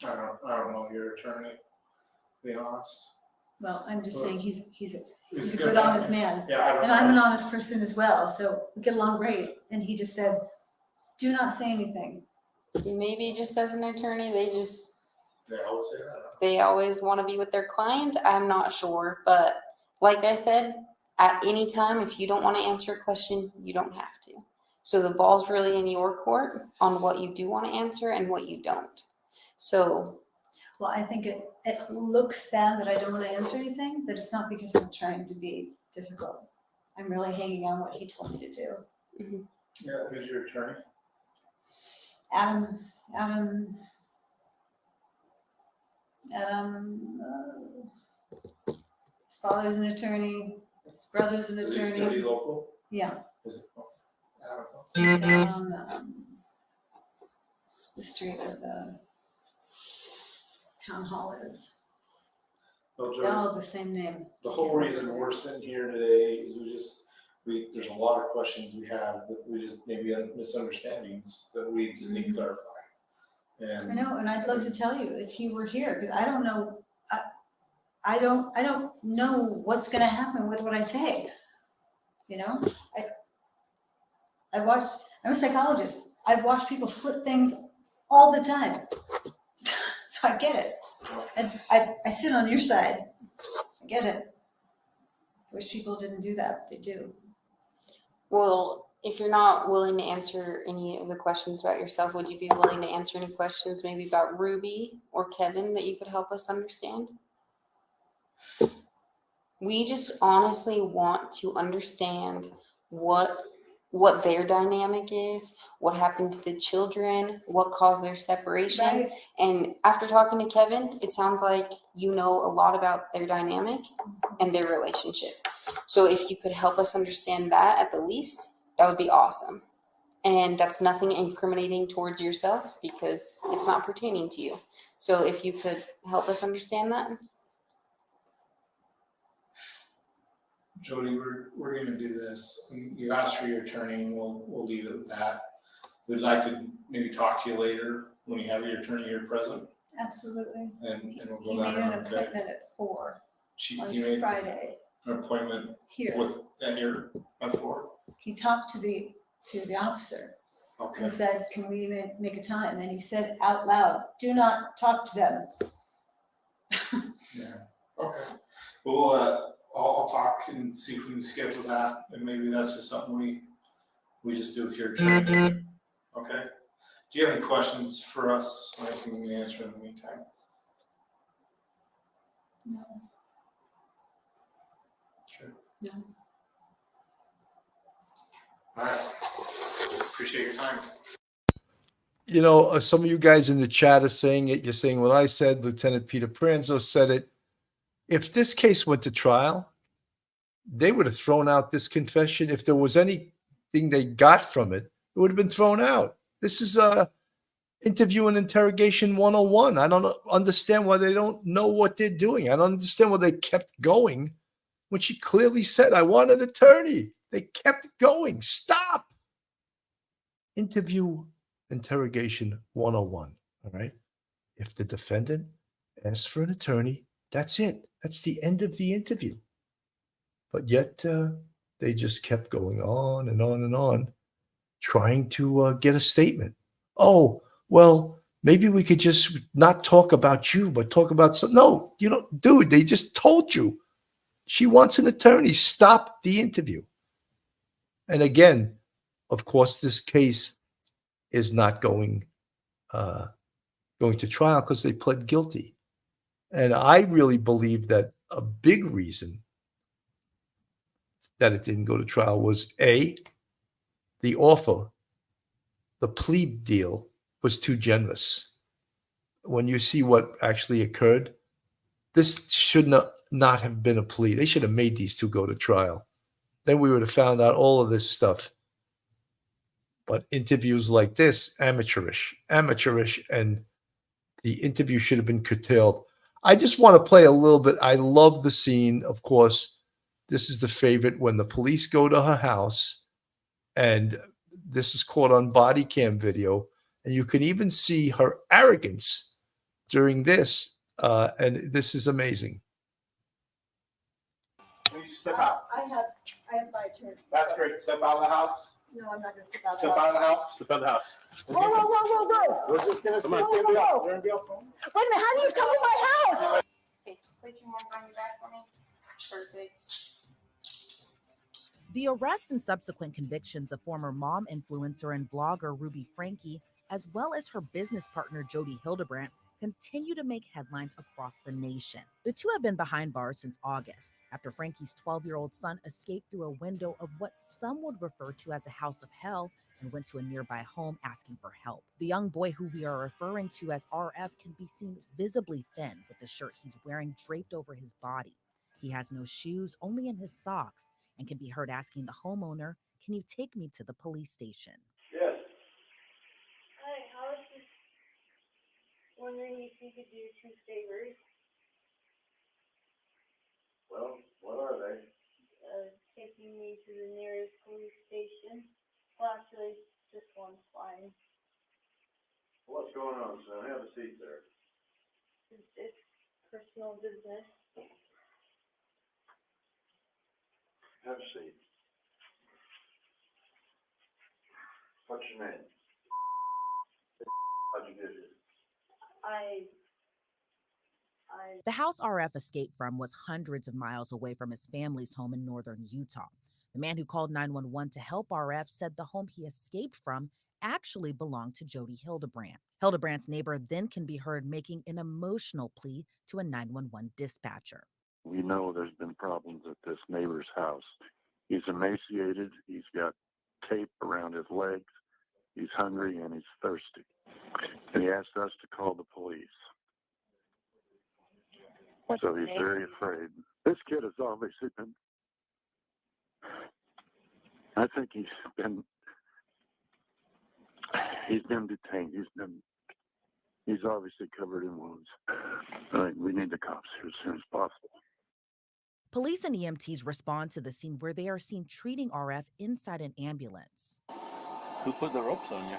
I don't know your attorney, to be honest. Well, I'm just saying he's a good honest man. Yeah, and I'm an honest person as well, so we get along great. And he just said, do not say anything. Maybe just as an attorney, they always say that. They always want to be with their client. I'm not sure, but like I said, at any time, if you don't want to answer a question, you don't have to. So the ball's really in your court on what you do want to answer and what you don't. So, well, I think it looks bad that I don't want to answer anything, but it's not because I'm trying to be difficult. I'm really hanging on what he told me to do. Mm-hmm. Yeah, who's your attorney? Adam, his father's an attorney, his brother's an attorney. Is he local? Yeah. Is it? Down the street where the town hall is. Well, They all have the same name. the whole reason we're sitting here today is there's a lot of questions we have that we just maybe misunderstandings that we just need to clarify. I know, and I'd love to tell you if you were here, because I don't know, I don't know what's gonna happen with what I say. You know, I'm a psychologist. I've watched people flip things all the time. So I get it. And I sit on your side. I get it. I wish people didn't do that, but they do. Well, if you're not willing to answer any of the questions about yourself, would you be willing to answer any questions maybe about Ruby or Kevin that you could help us understand? We just honestly want to understand what their dynamic is, what happened to the children, what caused their separation. Right. And after talking to Kevin, it sounds like you know a lot about their dynamic and their relationship. So if you could help us understand that at the least, that would be awesome. And that's nothing incriminating towards yourself because it's not pertaining to you. So if you could help us understand that. Jody, we're gonna do this. You asked for your attorney, and we'll leave it at that. We'd like to maybe talk to you later when you have your attorney here present, Absolutely. and we'll He go made down an there, okay? appointment at 4 on He made Friday an appointment here. with that here at 4? He talked to the officer Okay, and said, "Can we make a time?" And he said out loud, "Do not talk to them." yeah, okay. Well, I'll talk and see if we can schedule that, and maybe that's just something we just do with your attorney. Okay? Do you have any questions for us, or anything we can answer in the meantime? No. Okay. No. All right. Appreciate your time. You know, some of you guys in the chat are saying it. You're saying what I said. Lieutenant Peter Pranzo said it. If this case went to trial, they would have thrown out this confession. If there was anything they got from it, it would have been thrown out. This is interview and interrogation 101. I don't understand why they don't know what they're doing. I don't understand why they kept going when she clearly said, I want an attorney. They kept going. Stop. Interview interrogation 101. All right. If the defendant asks for an attorney, that's it. That's the end of the interview. But yet they just kept going on and on and on, trying to get a statement. Oh, well, maybe we could just not talk about you, but talk about some. No, you know, dude, they just told you. She wants an attorney. Stop the interview. And again, of course, this case is not going to trial because they pled guilty. And I really believe that a big reason that it didn't go to trial was A, the offer, the plea deal was too generous. When you see what actually occurred, this should not have been a plea. They should have made these two go to trial. Then we would have found out all of this stuff. But interviews like this, amateurish, and the interview should have been curtailed. I just want to play a little bit. I love the scene, of course. This is the favorite when the police go to her house, and this is caught on body cam video, and you can even see her arrogance during this, and this is amazing. Will you step out? I have my turn. That's great. Step out of the house. No, I'm not gonna step out. Step out of the house. Step out of the house. Whoa. We're just gonna see. Whoa. We're gonna be on phone. Wait a minute, how do you come to my house? Okay, just place your hand on your back for me. Perfect. The arrest and subsequent convictions of former mom influencer and blogger Ruby Franke, as well as her business partner Jody Hildebrandt, continue to make headlines across the nation. The two have been behind bars since August, after Franke's 12-year-old son escaped through a window of what some would refer to as a house of hell and went to a nearby home asking for help. The young boy, who we are referring to as RF, can be seen visibly thin with the shirt he's wearing draped over his body. He has no shoes, only in his socks, and can be heard asking the homeowner, can you take me to the police station? Yes. Hi, I was just wondering if you could do 2 favors. Well, what are they? Taking me to the nearest police station. Well, actually, just one's fine. What's going on, son? Have a seat there. It's personal business. Have a seat. What's your name? How'd you get here? The house RF escaped from was hundreds of miles away from his family's home in northern Utah. The man who called 911 to help RF said the home he escaped from actually belonged to Jody Hildebrandt. Hildebrandt's neighbor then can be heard making an emotional plea to a 911 dispatcher. We know there's been problems at this neighbor's house. He's emaciated, he's got tape around his legs, he's hungry, and he's thirsty. And he asked us to call the police. So he's very afraid. This kid has obviously been, I think he's been detained. He's obviously covered in wounds. We need the cops here as soon as possible. Police and EMTs respond to the scene where they are seen treating RF inside an ambulance. Who put the ropes on you?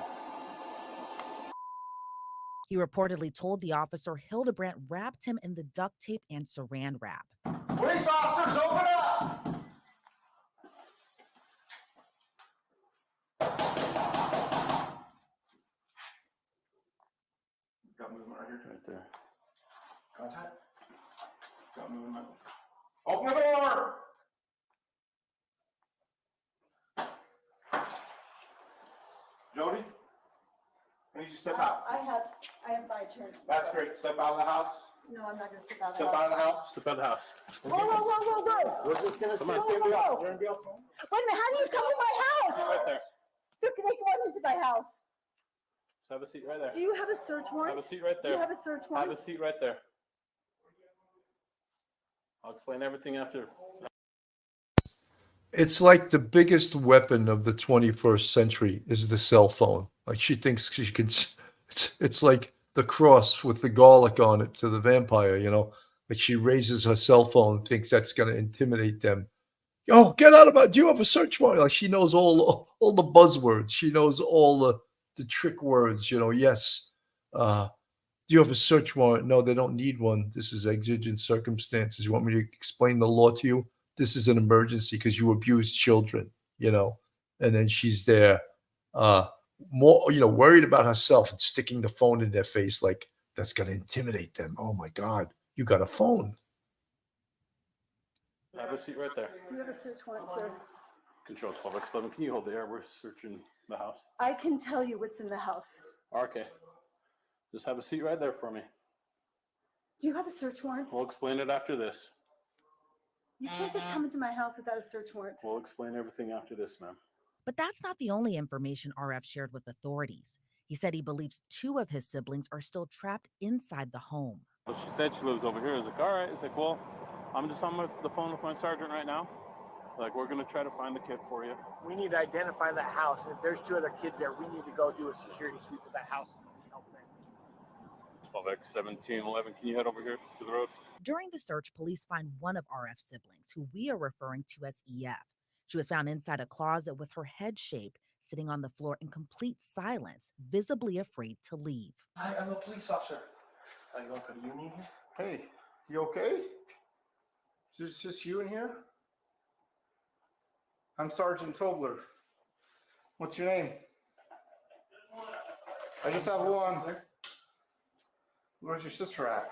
He reportedly told the officer Hildebrandt wrapped him in the duct tape and saran wrap. Police officers, open up! Got movement right here. Right there. Contact. Got movement. Open the door! Jody? I need you to step out. I have my turn. That's great. Step out of the house. No, I'm not gonna step out of the Step house. out of the house. Step out of the house. Whoa, whoa, whoa, whoa, whoa. We're just gonna Come stay on. in the house. Whoa. We're gonna be outside. Wait a minute, how do you come in my house? Right there. Look, they go on into my house. So have a seat right there. Do you have a search warrant? Have a seat right Do there. you have a search warrant? Have a seat right there. I'll explain everything after. It's like the biggest weapon of the 21st century is the cell phone. Like she thinks she can, it's like the cross with the garlic on it to the vampire, you know, like she raises her cell phone, thinks that's going to intimidate them. Oh, get out of my, do you have a search warrant? Like she knows all the buzzwords. She knows all the trick words, you know, yes. Do you have a search warrant? No, they don't need one. This is exigent circumstances. You want me to explain the law to you? This is an emergency because you abused children, you know, and then she's there more, you know, worried about herself and sticking the phone in their face like that's going to intimidate them. Oh my God, you got a phone. Have a seat right there. Do you have a search warrant, sir? Control 12X11. Can you hold the air? We're searching the house. I can tell you what's in the house. Okay. Just have a seat right there for me. Do you have a search warrant? We'll explain it after this. You can't just come into my house without a search warrant. We'll explain everything after this, ma'am. But that's not the only information RF shared with authorities. He said he believes 2 of his siblings are still trapped inside the home. Well, she said she lives over here. I was like, all right. It's like, well, I'm just on the phone with my sergeant right now. Like, we're going to try to find the kid for you. We need to identify that house. And if there's 2 other kids there, we need to go do a security sweep of that house. 12X1711. Can you head over here to the road? During the search, police find one of RF's siblings, who we are referring to as EF. She was found inside a closet with her head shaved, sitting on the floor in complete silence, visibly afraid to leave. Hi, I'm a police officer. Are you going for the union here? Hey, you okay? Is this just you in here? I'm Sergeant Tobler. What's your name? I just have one. Where's your sister at?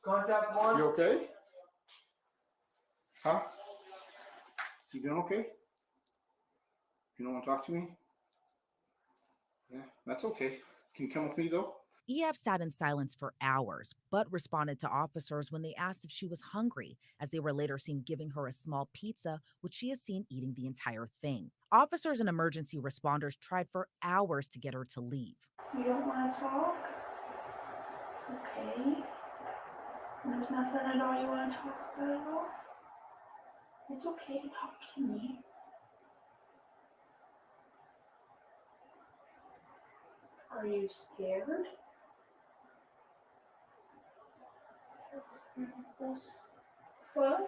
Contact 1. You okay? Huh? You doing okay? You don't want to talk to me? Yeah, that's okay. Can you come with me though? EF sat in silence for hours, but responded to officers when they asked if she was hungry, as they were later seen giving her a small pizza, which she is seen eating the entire thing. Officers and emergency responders tried for hours to get her to leave. You don't want to talk? Okay. There's nothing at all you want to talk about at all? It's okay to talk to me. Are you scared? What?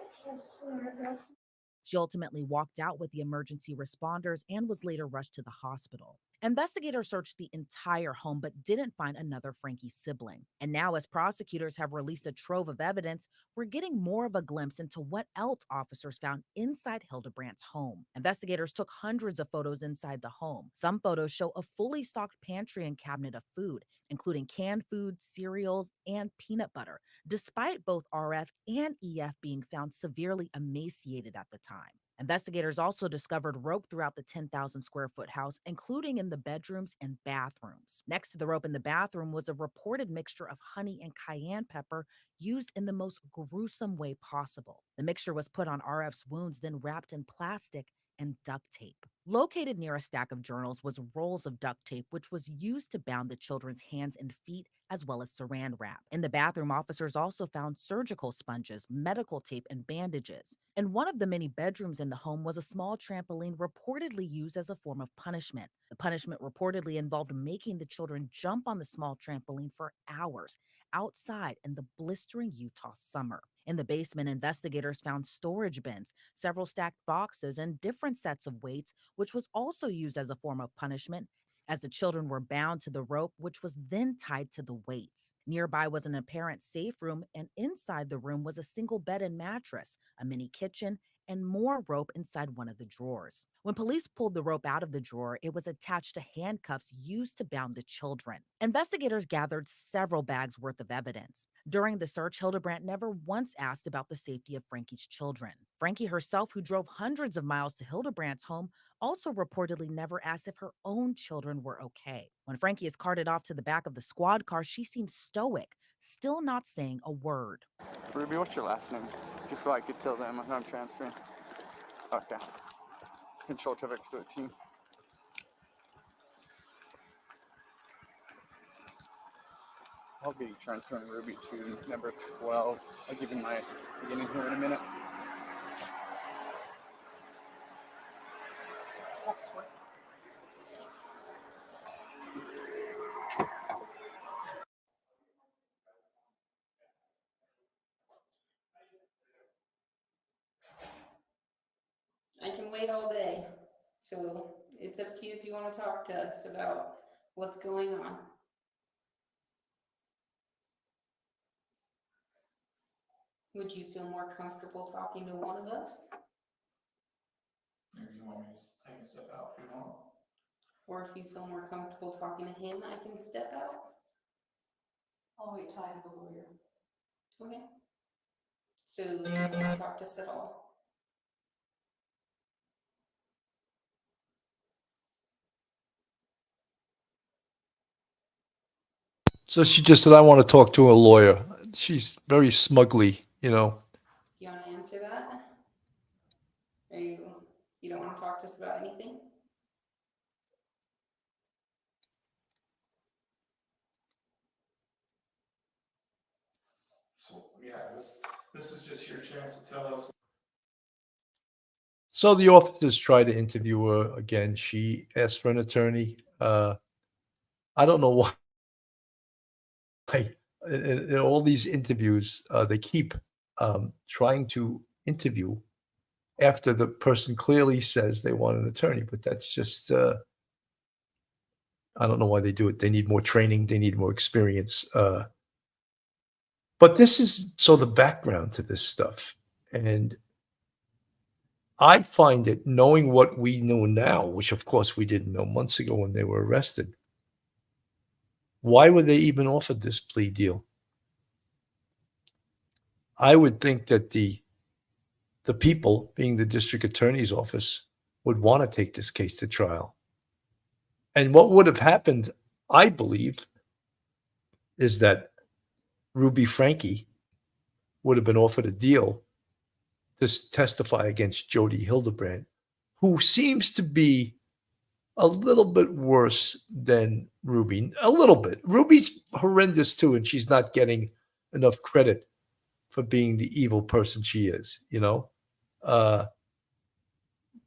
She ultimately walked out with the emergency responders and was later rushed to the hospital. Investigators searched the entire home but didn't find another Franke sibling. And now, as prosecutors have released a trove of evidence, we're getting more of a glimpse into what else officers found inside Hildebrandt's home. Investigators took hundreds of photos inside the home. Some photos show a fully stocked pantry and cabinet of food, including canned food, cereals, and peanut butter, despite both RF and EF being found severely emaciated at the time. Investigators also discovered rope throughout the 10,000 square foot house, including in the bedrooms and bathrooms. Next to the rope in the bathroom was a reported mixture of honey and cayenne pepper used in the most gruesome way possible. The mixture was put on RF's wounds, then wrapped in plastic and duct tape. Located near a stack of journals was rolls of duct tape, which was used to bound the children's hands and feet, as well as saran wrap. In the bathroom, officers also found surgical sponges, medical tape, and bandages. In one of the many bedrooms in the home was a small trampoline reportedly used as a form of punishment. The punishment reportedly involved making the children jump on the small trampoline for hours outside in the blistering Utah summer. In the basement, investigators found storage bins, several stacked boxes, and different sets of weights, which was also used as a form of punishment, as the children were bound to the rope, which was then tied to the weights. Nearby was an apparent safe room, and inside the room was a single bed and mattress, a mini kitchen, and more rope inside one of the drawers. When police pulled the rope out of the drawer, it was attached to handcuffs used to bound the children. Investigators gathered several bags worth of evidence. During the search, Hildebrandt never once asked about the safety of Franke's children. Franke herself, who drove hundreds of miles to Hildebrandt's home, also reportedly never asked if her own children were okay. When Franke is carted off to the back of the squad car, she seems stoic, still not saying a word. Ruby, what's your last name? Just so I could tell them I'm transferring. Okay. Control traffic 13. I'll be transferring Ruby to number 12. I'll give you my beginning here in a minute. Oh, sorry. I can wait all day, so it's up to you if you want to talk to us about what's going on. Would you feel more comfortable talking to one of us? Maybe you want me to, I can step out if you want. Or if you feel more comfortable talking to him, I can step out. I'll wait till I have a lawyer. Okay. So you don't want to talk to us at all? So she just said, I want to talk to a lawyer. She's very smugly, you know. Do you want to answer that? Or you don't want to talk to us about anything? So yeah, this is just your chance to tell us. So the officers tried to interview her again. She asked for an attorney. I don't know why. In all these interviews, they keep trying to interview after the person clearly says they want an attorney, but that's just, I don't know why they do it. They need more training. They need more experience. But this is so the background to this stuff. And I find it, knowing what we know now, which of course we didn't know months ago when they were arrested, why were they even offered this plea deal? I would think that the people, being the district attorney's office, would want to take this case to trial. And what would have happened, I believe, is that Ruby Franke would have been offered a deal to testify against Jody Hilderbrand, who seems to be a little bit worse than Ruby. A little bit. Ruby's horrendous too, and she's not getting enough credit for being the evil person she is, you know?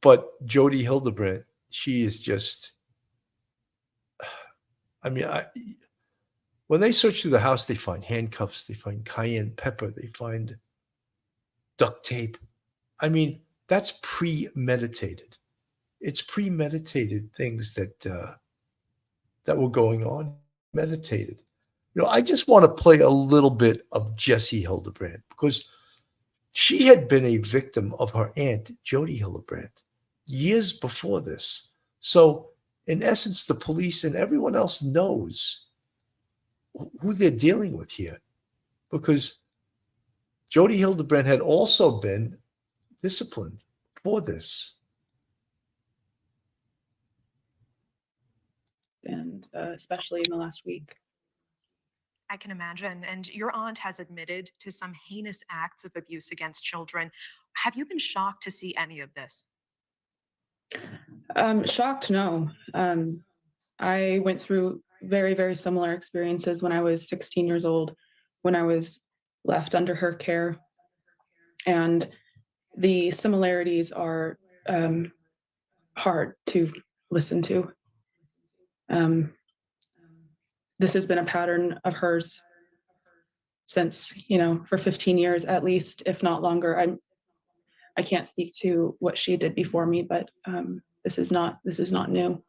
But Jody Hilderbrand, she is just, I mean, when they search through the house, they find handcuffs, they find cayenne pepper, they find duct tape. I mean, that's premeditated. It's premeditated things that were going on, meditated. I just want to play a little bit of Jodi Hildebrandt because she had been a victim of her aunt, Jody Hilderbrand, years before this. So, in essence, the police and everyone else knows who they're dealing with here because Jody Hildebrand had also been disciplined for this. And especially in the last week. I can imagine. And your aunt has admitted to some heinous acts of abuse against children. Have you been shocked to see any of this? Shocked, no. I went through very, very similar experiences when I was 16 years old, when I was left under her care. And the similarities are hard to listen to. This has been a pattern of hers since, for 15 years at least, if not longer. I can't speak to what she did before me, but this is not new.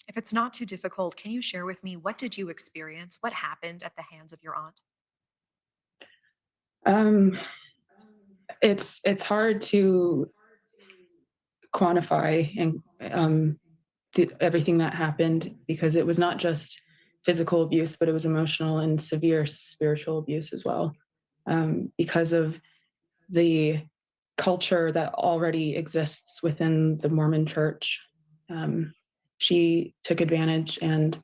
If it's not too difficult, can you share with me what did you experience? What happened at the hands of your aunt? It's hard to quantify and everything that happened because it was not just physical abuse, but it was emotional and severe spiritual abuse as well, because of the culture that already exists within the Mormon church. She took advantage, and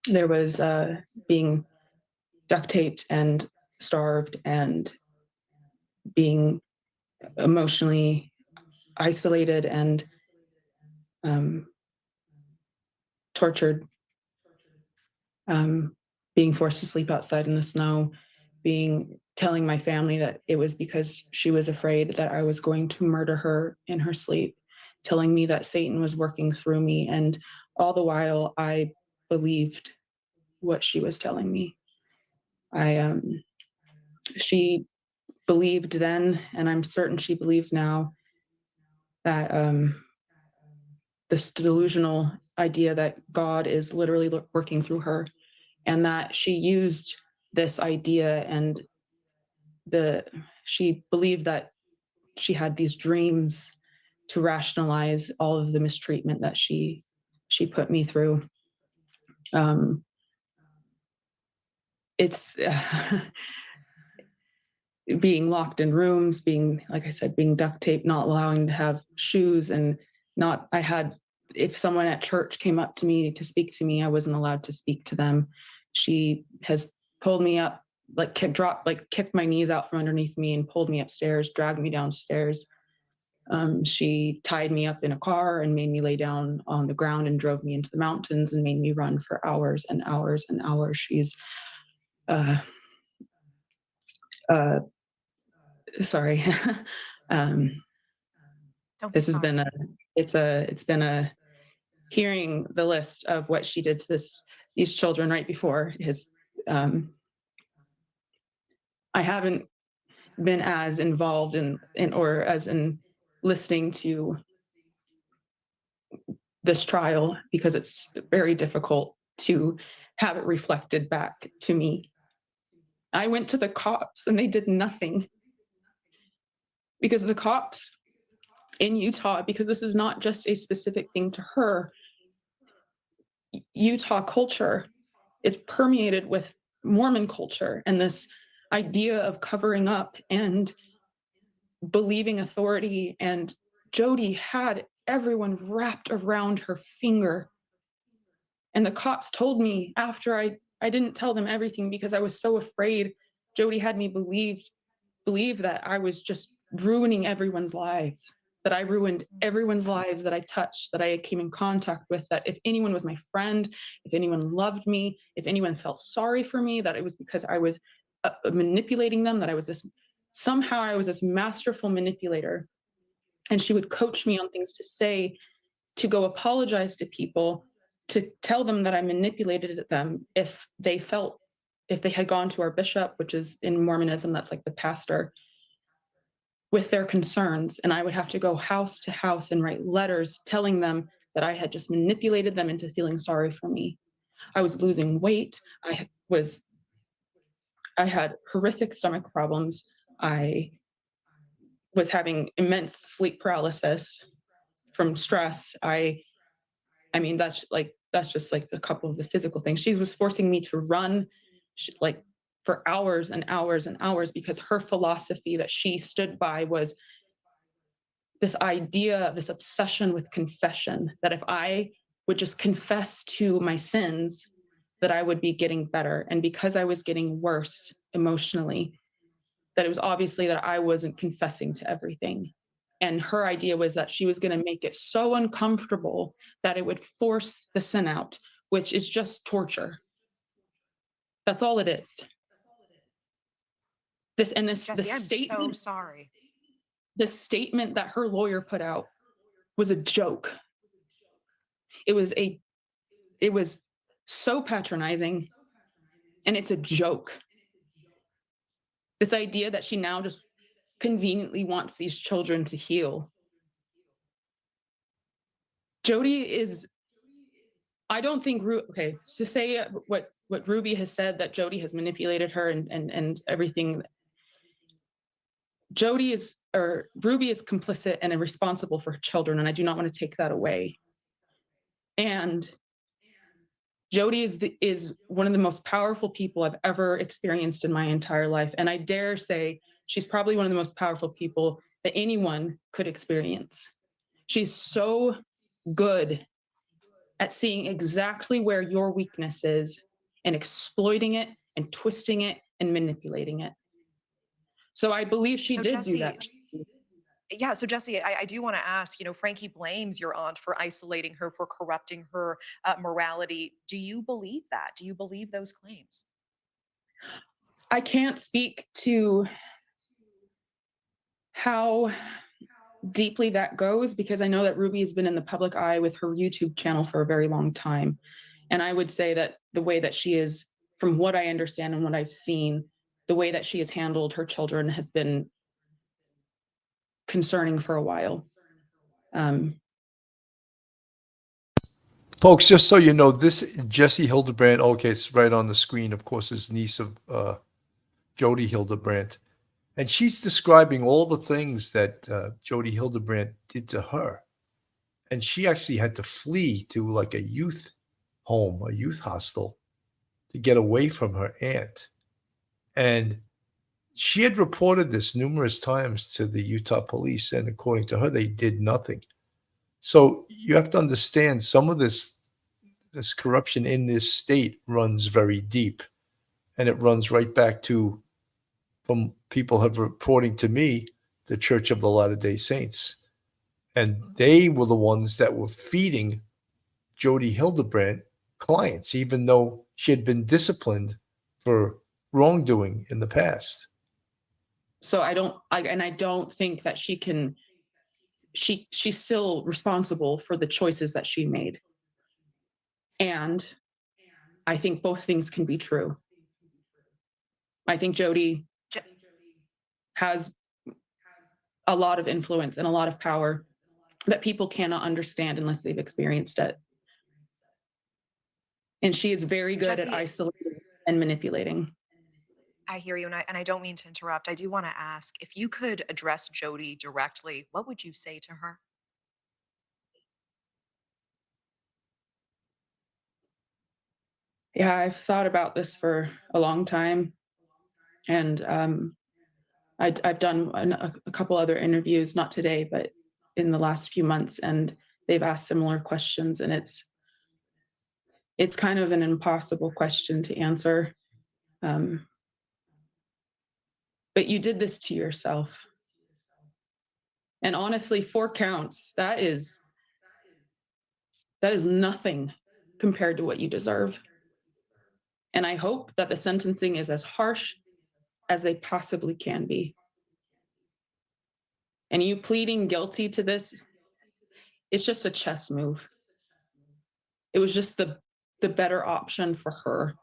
there was being duct taped and starved and being emotionally isolated and tortured, being forced to sleep outside in the snow, telling my family that it was because she was afraid that I was going to murder her in her sleep, telling me that Satan was working through me. And all the while I believed what she was telling me. She believed then, and I'm certain she believes now, that this delusional idea that God is literally working through her, and that she used this idea, and she believed that she had these dreams to rationalize all of the mistreatment that she put me through. It's being locked in rooms, being, like I said, being duct taped, not allowing to have shoes, and if someone at church came up to me to speak to me, I wasn't allowed to speak to them. She has pulled me up, kicked my knees out from underneath me and pulled me upstairs, dragged me downstairs. She tied me up in a car and made me lay down on the ground and drove me into the mountains and made me run for hours and hours and hours. She's sorry. This has been it's been a hearing the list of what she did to these children right before I haven't been as involved in listening to this trial because it's very difficult to have it reflected back to me. I went to the cops and they did nothing, because the cops in Utah, because this is not just a specific thing to her, Utah culture is permeated with Mormon culture and this idea of covering up and believing authority. And Jodi had everyone wrapped around her finger. And the cops told me after I didn't tell them everything because I was so afraid. Jodi had me believe that I was just ruining everyone's lives, that I ruined everyone's lives that I touched, that I came in contact with, that if anyone was my friend, if anyone loved me, if anyone felt sorry for me, that it was because I was manipulating them, that I was this masterful manipulator. And she would coach me on things to say to go apologize to people, to tell them that I manipulated them if they had gone to our bishop, which is in Mormonism, that's like the pastor, with their concerns. And I would have to go house to house and write letters telling them that I had just manipulated them into feeling sorry for me. I was losing weight. I had horrific stomach problems. I was having immense sleep paralysis from stress. I mean, that's just like a couple of the physical things. She was forcing me to run like for hours and hours and hours because her philosophy that she stood by was this idea, this obsession with confession, that if I would just confess to my sins, that I would be getting better. And because I was getting worse emotionally, that it was obviously that I wasn't confessing to everything. And her idea was that she was going to make it so uncomfortable that it would force the sin out, which is just torture. That's all it is. Jesse, I'm so sorry. The statement that her lawyer put out was a joke. It was so patronizing, and it's a joke. This idea that she now just conveniently wants these children to heal. Jody is, I don't think, okay, to say what Ruby has said, that Jody has manipulated her and everything. Ruby is complicit and responsible for her children, and I do not want to take that away. And Jody is one of the most powerful people I've ever experienced in my entire life. And I dare say she's probably one of the most powerful people that anyone could experience. She's so good at seeing exactly where your weakness is and exploiting it and twisting it and manipulating it. So I believe she did do that. Yeah, so Jesse, I do want to ask, Frankie blames your aunt for isolating her, for corrupting her morality. Do you believe that? Do you believe those claims? I can't speak to how deeply that goes because I know that Ruby has been in the public eye with her YouTube channel for a very long time. And I would say that the way that she is, from what I understand and what I've seen, the way that she has handled her children has been concerning for a while. Folks, just so you know, this Jodi Hilderbrand, okay, it's right on the screen, of course, is niece of Jody Hildebrandt. And she's describing all the things that Jody Hildebrandt did to her. And she actually had to flee to like a youth home, a youth hostel, to get away from her aunt. And she had reported this numerous times to the Utah police, and according to her, they did nothing. So you have to understand some of this corruption in this state runs very deep, and it runs right back to, from people have reporting to me, the Church of the Latter-day Saints. And they were the ones that were feeding Jody Hildebrandt clients, even though she had been disciplined for wrongdoing in the past. So I don't think that she's still responsible for the choices that she made. And I think both things can be true. I think Jody has a lot of influence and a lot of power that people cannot understand unless they've experienced it. And she is very good at isolating and manipulating. I hear you, and I don't mean to interrupt. I do want to ask, if you could address Jody directly, what would you say to her? Yeah, I've thought about this for a long time. And I've done a couple other interviews, not today, but in the last few months, and they've asked similar questions, and it's kind of an impossible question to answer. But you did this to yourself. And honestly, 4 counts, that is nothing compared to what you deserve. And I hope that the sentencing is as harsh as they possibly can be. And you pleading guilty to this, It's just a chess move. It was just the better option for her.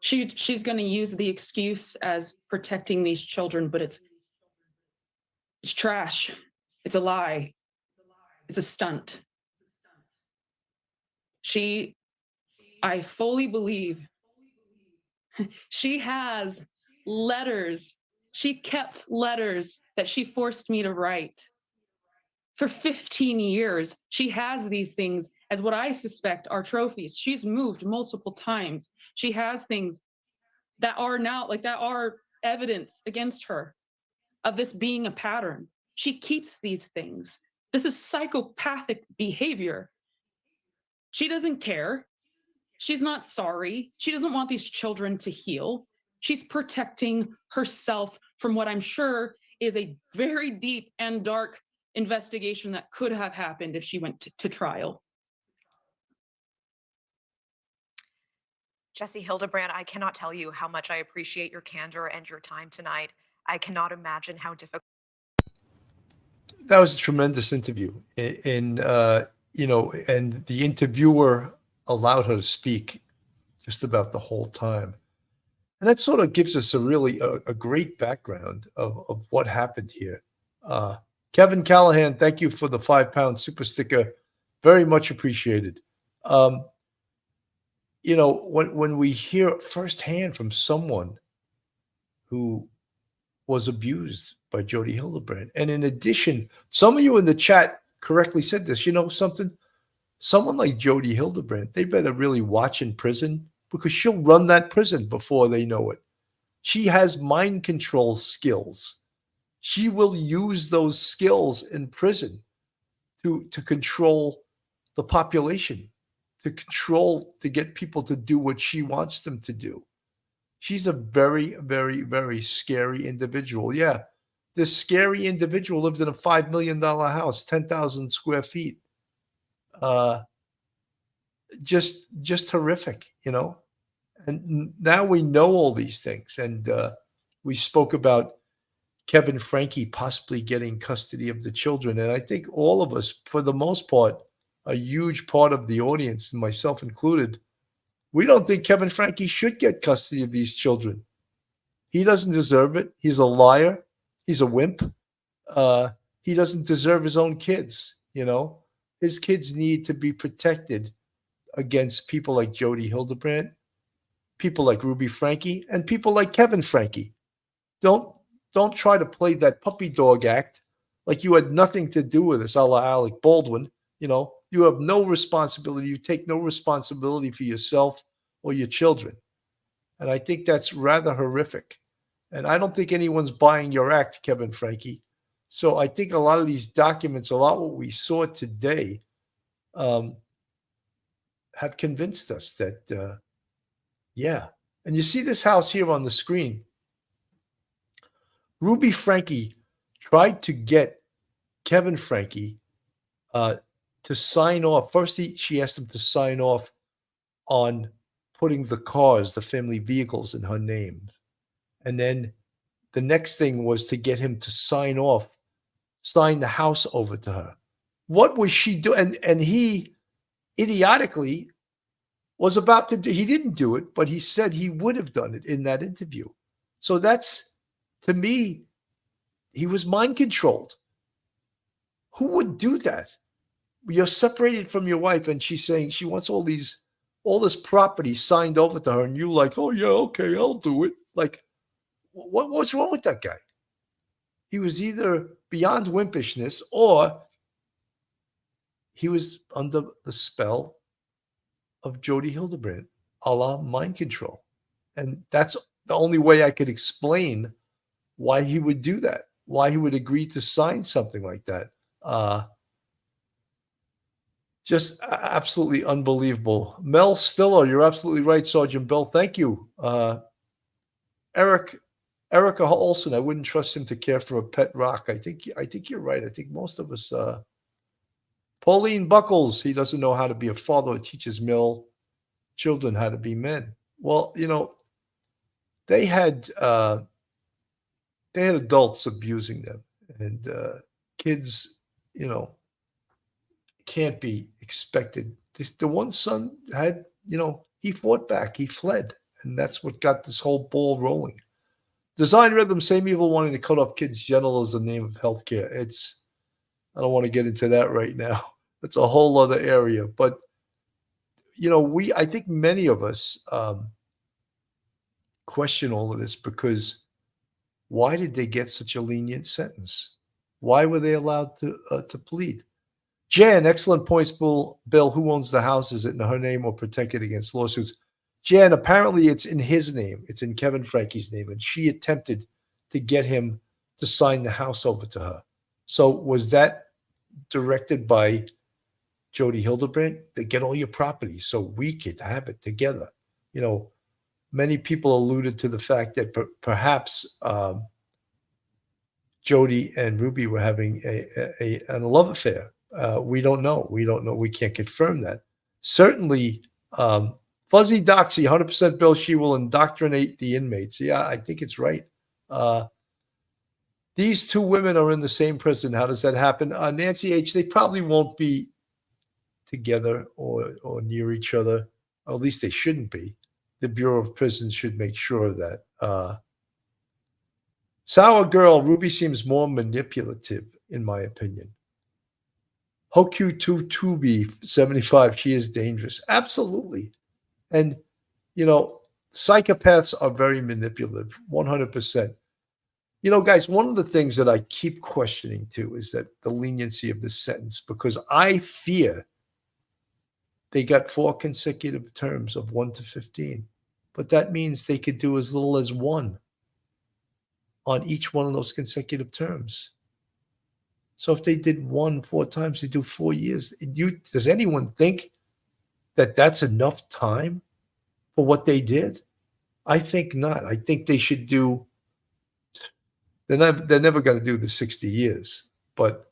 She's going to use the excuse as protecting these children, but it's trash. It's a lie. It's a stunt. I fully believe she has letters. She kept letters that she forced me to write. For 15 years, she has these things as what I suspect are trophies. She's moved multiple times. She has things that are now, like, that are evidence against her of this being a pattern. She keeps these things. This is psychopathic behavior. She doesn't care. She's not sorry. She doesn't want these children to heal. She's protecting herself from what I'm sure is a very deep and dark investigation that could have happened if she went to trial. Jodi Hildebrand, I cannot tell you how much I appreciate your candor and your time tonight. I cannot imagine how difficult. That was a tremendous interview. And the interviewer allowed her to speak just about the whole time. And that sort of gives us a great background of what happened here. Kevin Callahan, thank you for the £5 super sticker. Very much appreciated. When we hear firsthand from someone who was abused by Jodi Hildebrand, and in addition, some of you in the chat correctly said this, you know something? Someone like Jodi Hildebrand, they better really watch in prison, because she'll run that prison before they know it. She has mind control skills. She will use those skills in prison to control the population, to get people to do what she wants them to do. She's a very, very, very scary individual. Yeah, this scary individual lived in a $5 million house, 10,000 square feet. Just horrific, And now we know all these things. And we spoke about Kevin Franke possibly getting custody of the children. And I think all of us, for the most part, a huge part of the audience, and myself included, we don't think Kevin Franke should get custody of these children. He doesn't deserve it. He's a liar. He's a wimp. He doesn't deserve his own kids, His kids need to be protected against people like Jodi Hildebrand, people like Ruby Franke, and people like Kevin Franke. Don't try to play that puppy dog act like you had nothing to do with this, a la Alec Baldwin. You have no responsibility. You take no responsibility for yourself or your children. And I think that's rather horrific. And I don't think anyone's buying your act, Kevin Franke. So I think a lot of these documents, a lot what we saw today, have convinced us that, yeah. And you see this house here on the screen. Ruby Franke tried to get Kevin Franke to sign off. First, she asked him to sign off on putting the family vehicles in her name. And then the next thing was to get him to sign the house over to her. What was she doing? And he idiotically was about to do, he didn't do it, but he said he would have done it in that interview. So that's, to me, he was mind controlled. Who would do that? You're separated from your wife and she's saying she wants all this property signed over to her, and you like, oh yeah, okay, I'll do it. Like, what's wrong with that guy? He was either beyond wimpishness or he was under the spell of Jodi Hildebrand, a la mind control. And that's the only way I could explain why he would do that, why he would agree to sign something like that. Just absolutely unbelievable. Mel Stiller, you're absolutely right, Sergeant Bell. Thank you. Erica Olson, I wouldn't trust him to care for a pet rock. I think you're right. I think most of us. Pauline Buckles, he doesn't know how to be a father or teaches male children how to be men. Well, they had adults abusing them, and kids can't be expected. The one son had, he fought back, he fled, and that's what got this whole ball rolling. Design rhythm, same evil wanting to cut off kids' genitals in the name of healthcare. I don't want to get into that right now. That's a whole other area. But, I think many of us question all of this because why did they get such a lenient sentence? Why were they allowed to plead? Jan, excellent points, Bill. Who owns the house? Is it in her name or protected against lawsuits? Jan, apparently it's in his name. It's in Kevin Franke's name. And she attempted to get him to sign the house over to her. So was that directed by Jody Hilderbrand? To get all your property so we could have it together. Many people alluded to the fact that perhaps Jody and Ruby were having a love affair. We don't know. We can't confirm that. Certainly, Fuzzy Doxy, 100% Bill, she will indoctrinate the inmates. Yeah, I think it's right. These two women are in the same prison. How does that happen? Nancy H., they probably won't be together or near each other. Or at least they shouldn't be. The Bureau of Prisons should make sure of that. Sour Girl, Ruby seems more manipulative, in my opinion. Hoku2 Tubi 75, she is dangerous. Absolutely. And, psychopaths are very manipulative, 100%. Guys, one of the things that I keep questioning too is that the leniency of this sentence, because I fear they got 4 consecutive terms of 1 to 15. But that means they could do as little as 1 on each one of those consecutive terms. So if they did 1 4 times, they do 4 years. Does anyone think that that's enough time for what they did? I think not. I think they should do, they're never going to do the 60 years, but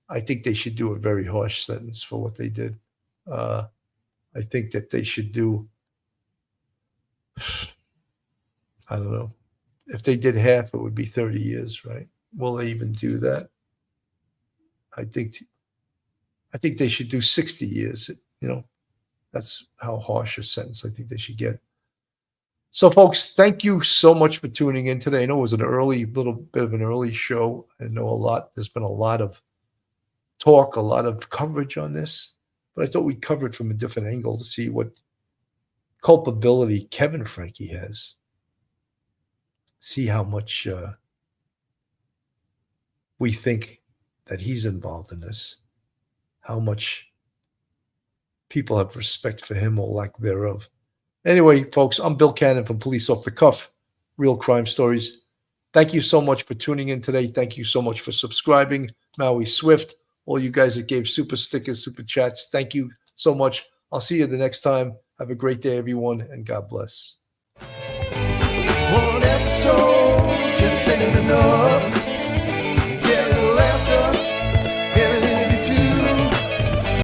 I think they should do a very harsh sentence for what they did. I think that they should do, I don't know. If they did half, it would be 30 years, right? Will they even do that? I think they should do 60 years. That's how harsh a sentence I think they should get. So, folks, thank you so much for tuning in today. I know it was little bit of an early show. I know there's been a lot of talk, a lot of coverage on this, but I thought we'd cover it from a different angle to see what culpability Kevin Franke has. See how much we think that he's involved in this, how much people have respect for him or lack thereof. Anyway, folks, I'm Bill Cannon from Police Off the Cuff, Real Crime Stories. Thank you so much for tuning in today. Thank you so much for subscribing. Maui Swift, all you guys that gave super stickers, super chats, thank you so much. I'll see you the next time. Have a great day, everyone, and God bless. One episode just ain't enough.